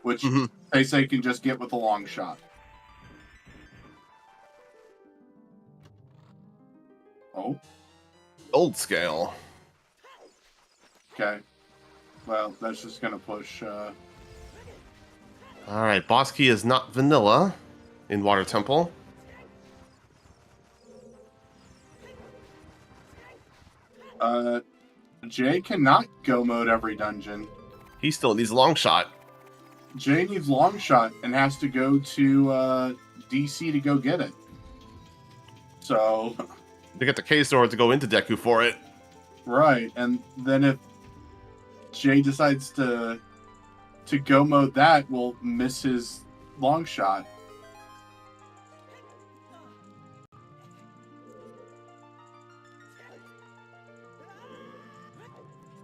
which SeYsEy can just get with a long shot. Oh. Old scale. Okay. Well, that's just going to push... Alright, boss key is not vanilla in Water Temple. Jay cannot go mode every dungeon. He still needs long shot. Jay needs long shot and has to go to DC to go get it. So... To get the K-Sword to go into Deku for it. Right, and then if Jay decides to go mode that, will miss his long shot.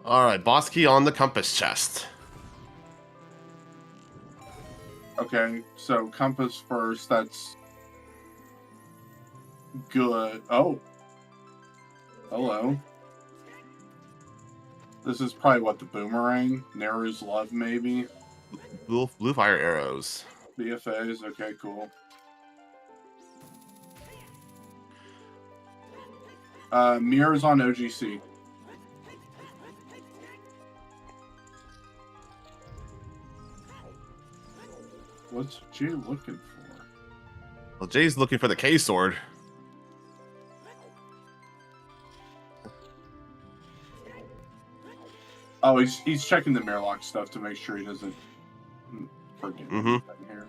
Alright, boss key on the compass chest. Okay, so compass first, that's good. Oh. Hello. This is probably what, the boomerang? Neru's love, maybe? Blue fire arrows. BFAs, okay, cool. Mirrors on OGC. What's Jay looking for? Well, Jay's looking for the K-Sword. Oh, he's checking the Mirrorlock stuff to make sure he doesn't forget. Mm-hmm. Here.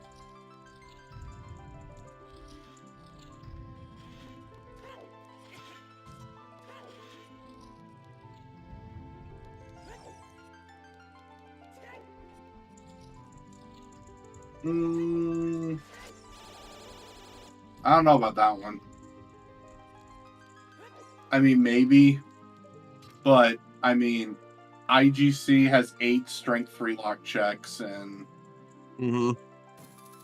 I don't know about that one. I mean, maybe, but I mean, IGC has 8 strength 3 lock checks and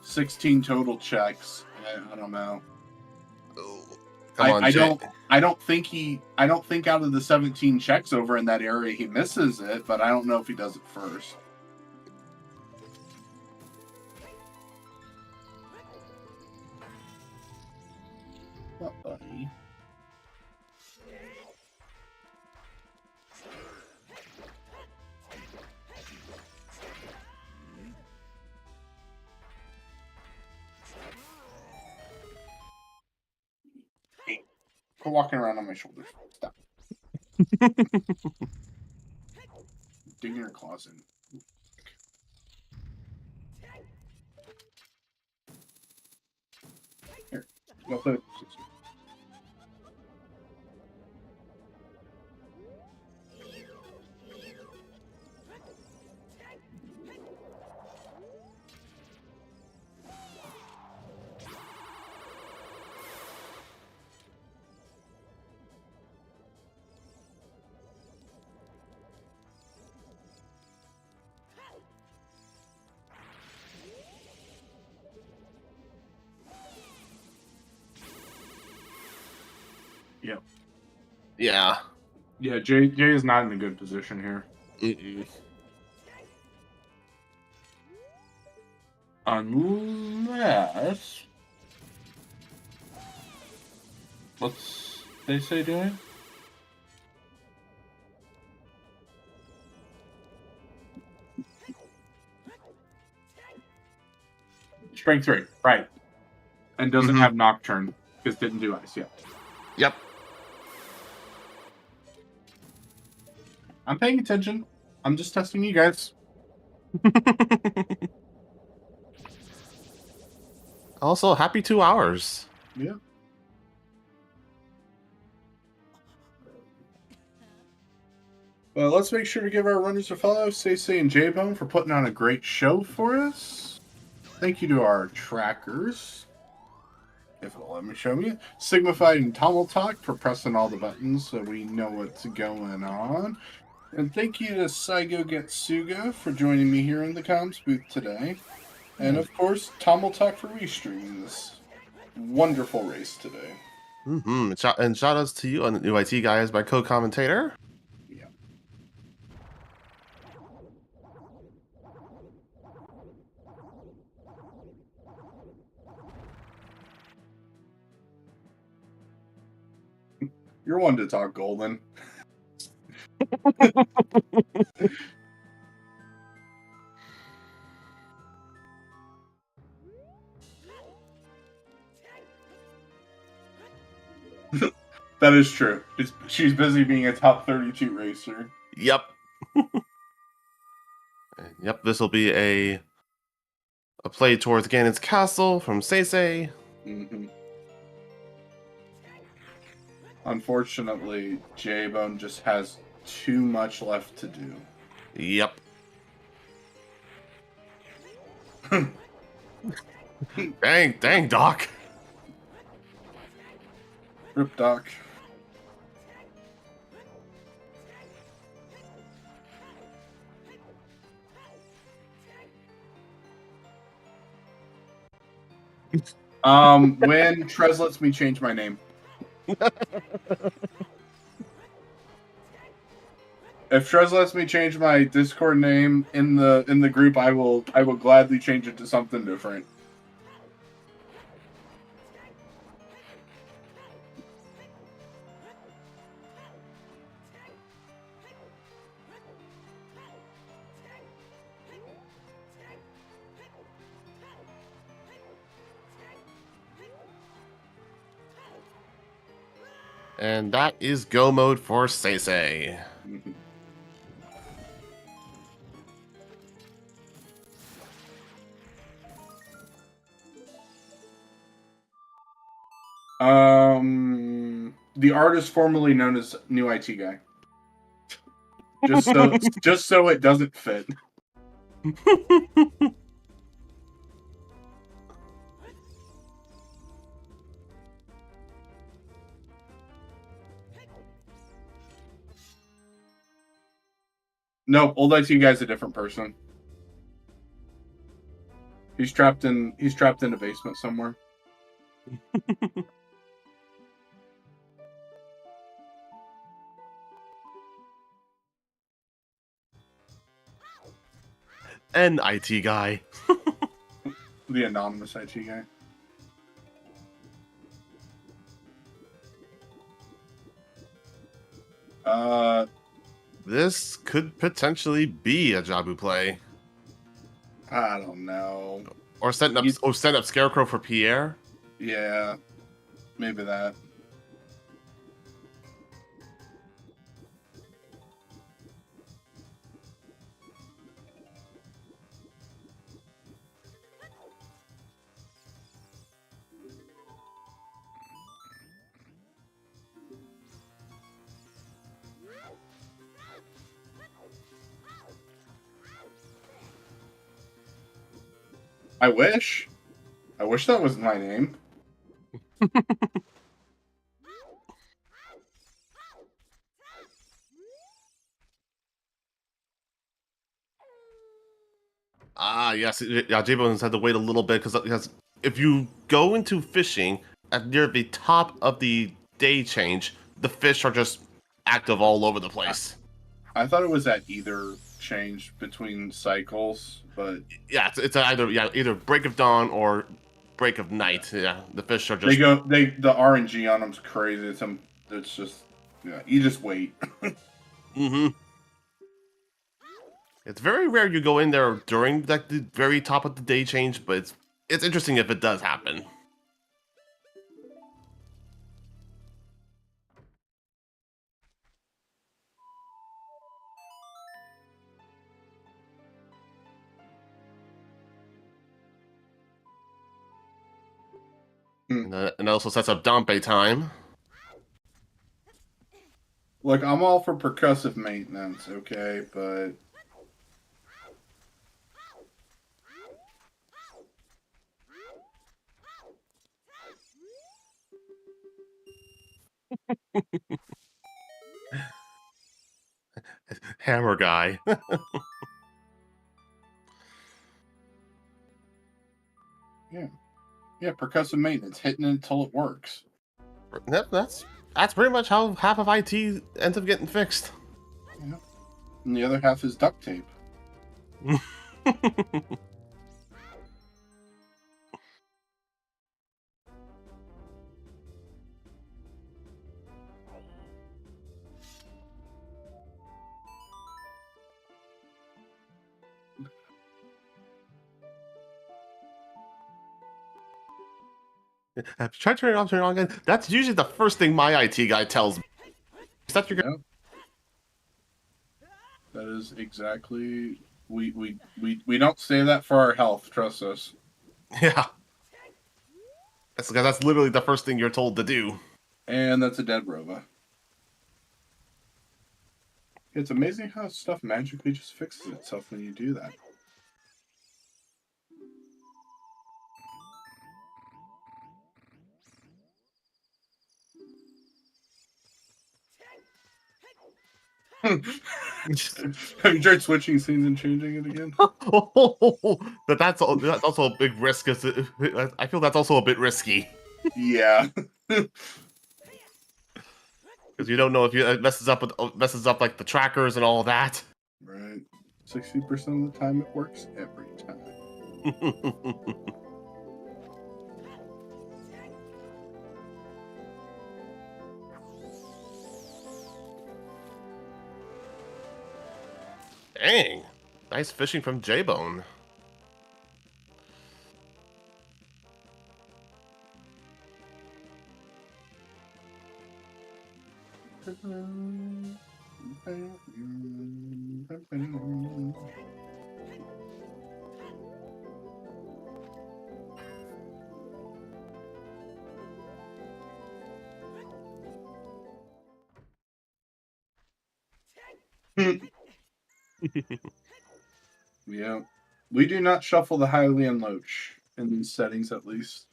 16 total checks. I don't know. Oh, come on, I Jay. don't think out of the 17 checks over in that area he misses it, but I don't know if he does it first. What, buddy? Hey, quit walking around on my shoulders. Stop. Digging your claws in. Here, go play with the sister. Yep. Yeah. Yeah, Jay is not in a good position here. Unless... What's SeYsEy doing? Strength 3, right. And doesn't have Nocturne, because didn't do ice yet. Yep. I'm paying attention. I'm just testing you guys. Also, happy 2 hours. Yeah. Well, let's make sure to give our runners a follow, SeYsEy and Jaybone, for putting on a great show for us. Thank you to our trackers, if it'll let me show me, Signified and Talk for pressing all the buttons so we know what's going on. And thank you to Saigo Getsuga for joining me here in the comms booth today. And of course, Talk for restreaming this wonderful race today. And shout outs to you on the UIT guys, my co-commentator. Yeah. You're one to talk, Golden. That is true. She's busy being a top 32 racer. Yep. Yep, this will be a play towards Ganon's castle from SeYsEy. Unfortunately, Jaybone just has too much left to do. Yep. Dang, Doc. Rip Doc. When Trez lets me change my name. If Trez lets me change my Discord name in the group, I will gladly change it to something different. And that is go mode for SeYsEy. The artist formerly known as New IT Guy. Just so it doesn't fit. Nope, old IT Guy's a different person. He's trapped in a basement somewhere. An IT guy. The anonymous IT guy. This could potentially be a Jabu play. I don't know. Or setting up Scarecrow for Pierre. Yeah, maybe that. I wish that was my name. Ah, yes. Yeah, J-Bone's had to wait a little bit because if you go into fishing near the top of the day change, the fish are just active all over the place. I thought it was at either change between cycles, but Yeah, it's either break of dawn or break of night. Yeah, the fish are just the RNG on them's crazy. It's just you just wait. Mm-hmm. It's very rare you go in there during like the very top of the day change, but it's interesting if it does happen. And it also sets up Dompe time. Look, I'm all for percussive maintenance, okay, but Hammer guy. yeah, percussive maintenance, hitting it until it works. Yep, that's pretty much how half of IT ends up getting fixed. Yeah. And the other half is duct tape. Try turning it on, turn it on again. That's usually the first thing my IT guy tells me. Is that you're Yeah. That is exactly we don't say that for our health, trust us. Yeah. That's literally the first thing you're told to do. And that's a dead Rova. It's amazing how stuff magically just fixes itself when you do that. Have you tried switching scenes and changing it again? But that's also a big risk. I feel that's also a bit risky Yeah. because you don't know if it messes up like the trackers and all that. Right. 60% of the time it works every time. Dang, nice fishing from Jaybone. Yeah. We do not shuffle the Hylian Loach in these settings, at least.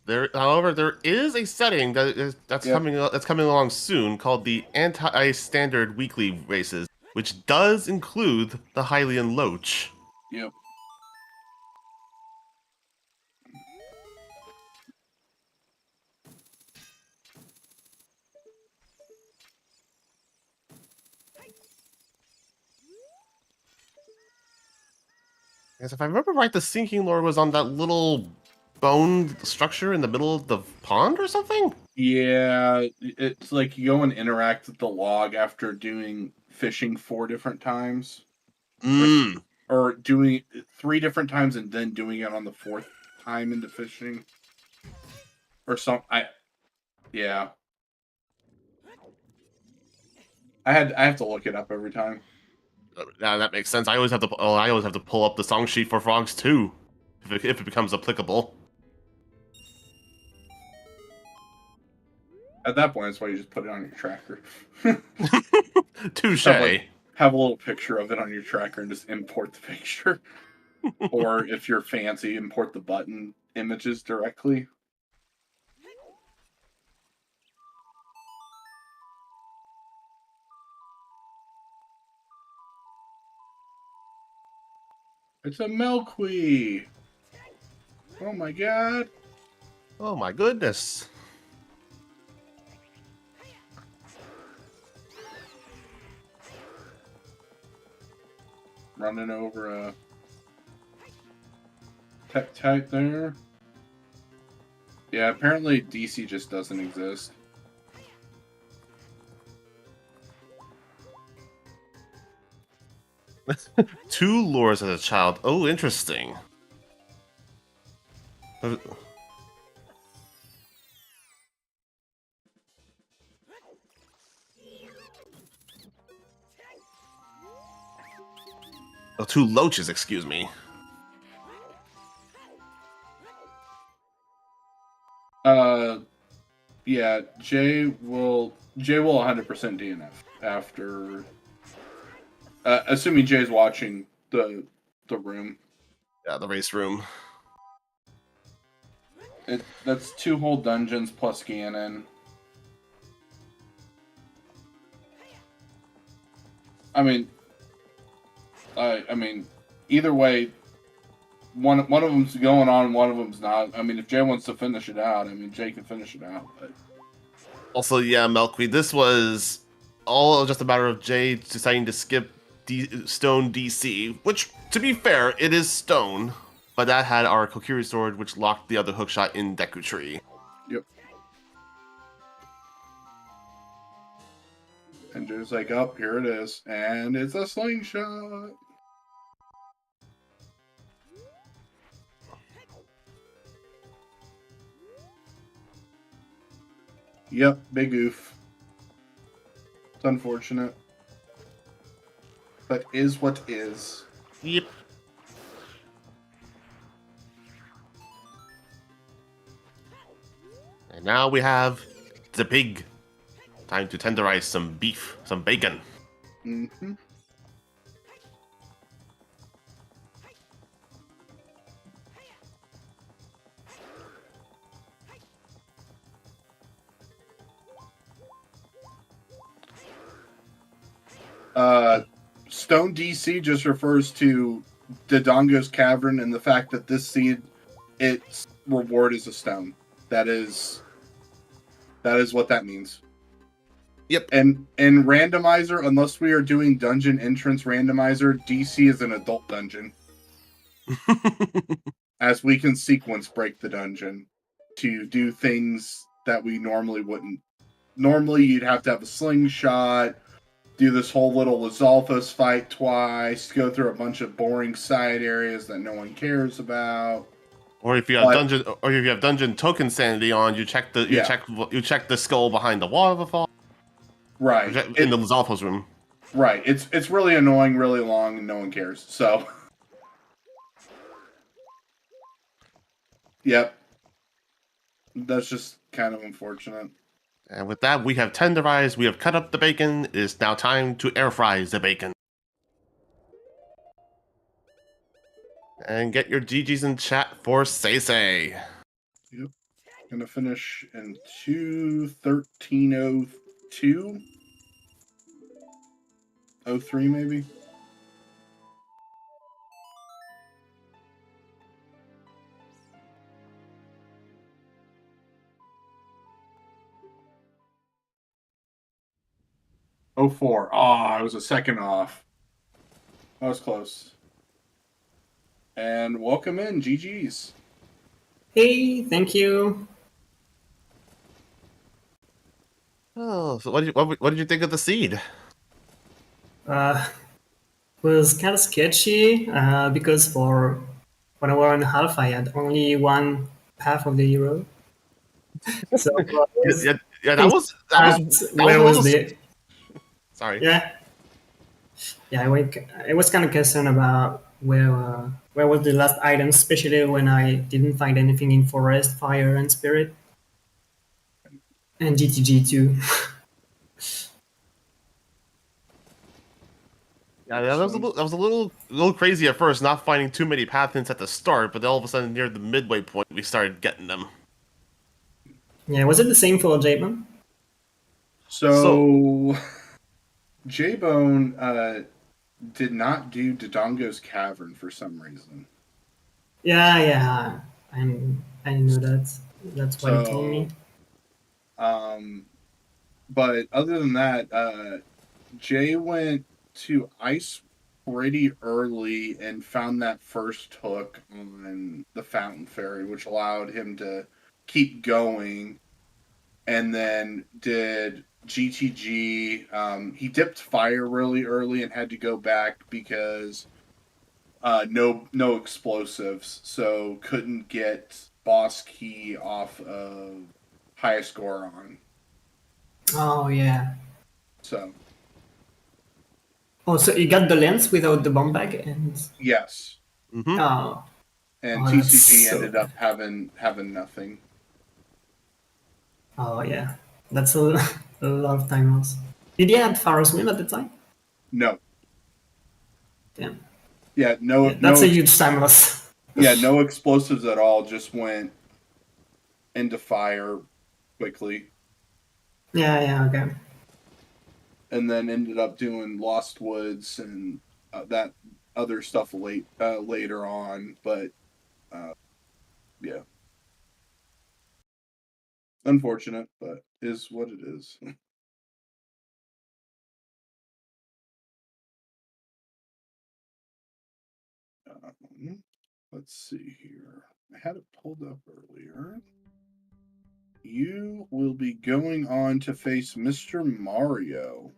However, there is a setting that's Yep. coming along soon called the anti-standard weekly races, which does include the Hylian Loach. Yep. Yes, if I remember right, the Sinking Lord was on that little bone structure in the middle of the pond or something? Yeah, it's like you go and interact with the log after doing fishing 4 different times, Mmm. or doing 3 different times and then doing it on the 4th time into fishing, or some. Yeah, I have to look it up every time. Yeah, that makes sense. I always have to. Oh, I always have to pull up the song sheet for frogs too, if it becomes applicable. At that point, that's why you just put it on your tracker. Touche. Have a little picture of it on your tracker and just import the picture. Or if you're fancy, import the button images directly. It's a Milkweed! Oh my god! Oh my goodness. Running over a tech type there. Yeah, apparently DC just doesn't exist. Two lures as a child. Oh, interesting. Oh, two loaches, excuse me. Yeah, Jay will 100% DNF after, assuming Jay's watching the room. Yeah, the race room. That's 2 whole dungeons plus Ganon. I mean, either way, one of them's going on, one of them's not. I mean, if Jay wants to finish it out, I mean, Jay can finish it out. But Also, yeah, Milkweed, this was all just a matter of Jay deciding to skip Stone DC, which, to be fair, it is Stone, but that had our Kokiri sword, which locked the other hookshot in Deku Tree. yep. And Jay's like, "Oh, here it is," and it's a slingshot. Yep, big oof. It's unfortunate, but is what is. Yep. And now we have the pig. Time to tenderize some beef, some bacon. Mm-hmm. Stone DC just refers to Dodongo's Cavern and the fact that this seed, its reward is a stone. That is what that means. Yep. And in randomizer, unless we are doing dungeon entrance randomizer, DC is an adult dungeon. As we can sequence break the dungeon to do things that we normally wouldn't. Normally, you'd have to have a slingshot, do this whole little Lizalfos fight twice, go through a bunch of boring side areas that no one cares about. Or if you have dungeon token sanity on, you check the skull behind the waterfall. Right. In the Lizalfos room. Right. It's really annoying, really long, and no one cares. So yep. That's just kind of unfortunate. And with that, we have tenderized, we have cut up the bacon. It is now time to air fry the bacon. And get your GGs in chat for SeYsEy. Yep. Gonna finish in 2:13:02. 03 maybe. Oh 04. I was a second off. That was close. And welcome in, GG's. Hey, thank you. Oh, so what did you think of the seed? Was kind of sketchy because for 1 hour and a half I had only one path of the hero. So I was Yeah, that was where a was little. the Sorry. yeah I was kind of concerned about where was the last item, especially when I didn't find anything in forest, fire, and spirit, and GTG too. Yeah, that was a little crazy at first, not finding too many path hints at the start, but then all of a sudden near the midway point, we started getting them. Yeah, was it the same for Jaybone? So Jaybone did not do Dodongo's Cavern for some reason. Yeah, I knew that. That's what he told me. But other than that, Jay went to ice pretty early and found that first hook on the Fountain Fairy, which allowed him to keep going. And then did GTG. He dipped fire really early and had to go back because no explosives, so couldn't get boss key off of highest score on. Oh yeah. So Oh, so you got the lens without the bomb bag, and yes. Mm-hmm. And Oh, that's TCG so ended up having nothing. Oh yeah, that's a, a lot of time loss. Did you have Pharaoh's Whim at the time? No. Damn. Yeah, Yeah, that's a huge time loss. Yeah, no explosives at all. Just went into fire quickly. Yeah, okay. And then ended up doing Lost Woods and that other stuff later on. But yeah, unfortunate, but is what it is. Let's see here. I had it pulled up earlier. You will be going on to face Mr. Mario.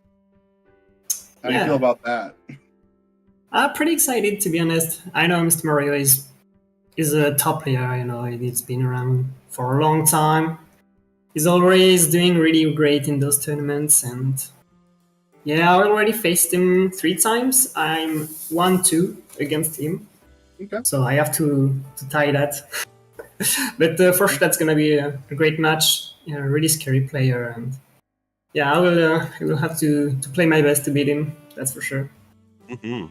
How do you feel about that? I'm pretty excited, to be honest. I know Mr. Mario is a top player. You know, he's been around for a long time. He's always doing really great in those tournaments, and yeah, I already faced him 3 times. I'm 1-2 against him. Okay. So I have to tie that. But for sure, that's gonna be a great match. Yeah, a really scary player, and yeah, I will have to play my best to beat him. That's for sure. Mm-hmm.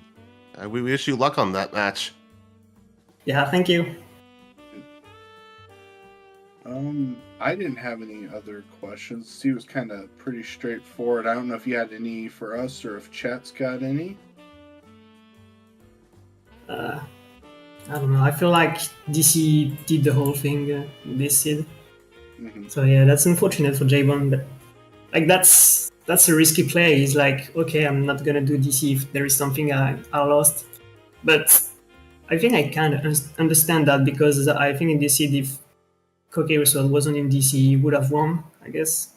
We wish you luck on that match. Yeah, thank you. I didn't have any other questions. He was kind of pretty straightforward. I don't know if you had any for us or if chat's got any. I don't know. I feel like DC did the whole thing this seed. Mm-hmm. So yeah, that's unfortunate for Jaybone, but like that's a risky play. He's like, okay, I'm not gonna do DC if there is something I lost. But I think I can understand that, because I think in DC, if Koke Resort wasn't in DC, he would have won, I guess.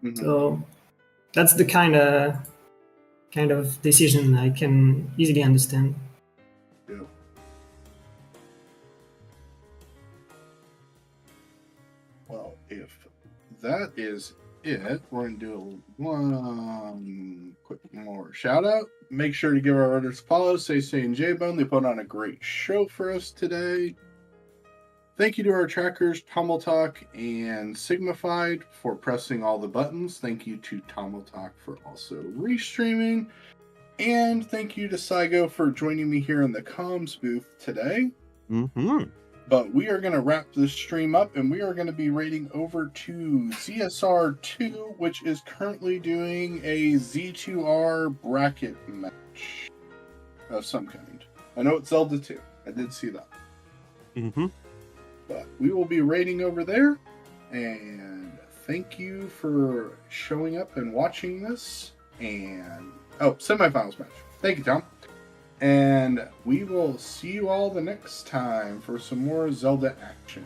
Mm-hmm. So that's the kind of decision I can easily understand. Yeah. Well, if that is it, we're going to do one quick more shout out. Make sure to give our runners a follow. SeYsEy and Jaybone. They put on a great show for us today. Thank you to our trackers, Tomaltalk and Signified, for pressing all the buttons. Thank you to Tomaltalk for also restreaming. And thank you to Saigo for joining me here in the comms booth today. Mm-hmm. But we are going to wrap this stream up, and we are going to be raiding over to ZSR2, which is currently doing a Z2R bracket match of some kind. I know it's Zelda 2. I did see that. Mm-hmm. But we will be raiding over there, and thank you for showing up and watching this. And semifinals match. Thank you, Tom. And we will see you all the next time for some more Zelda action.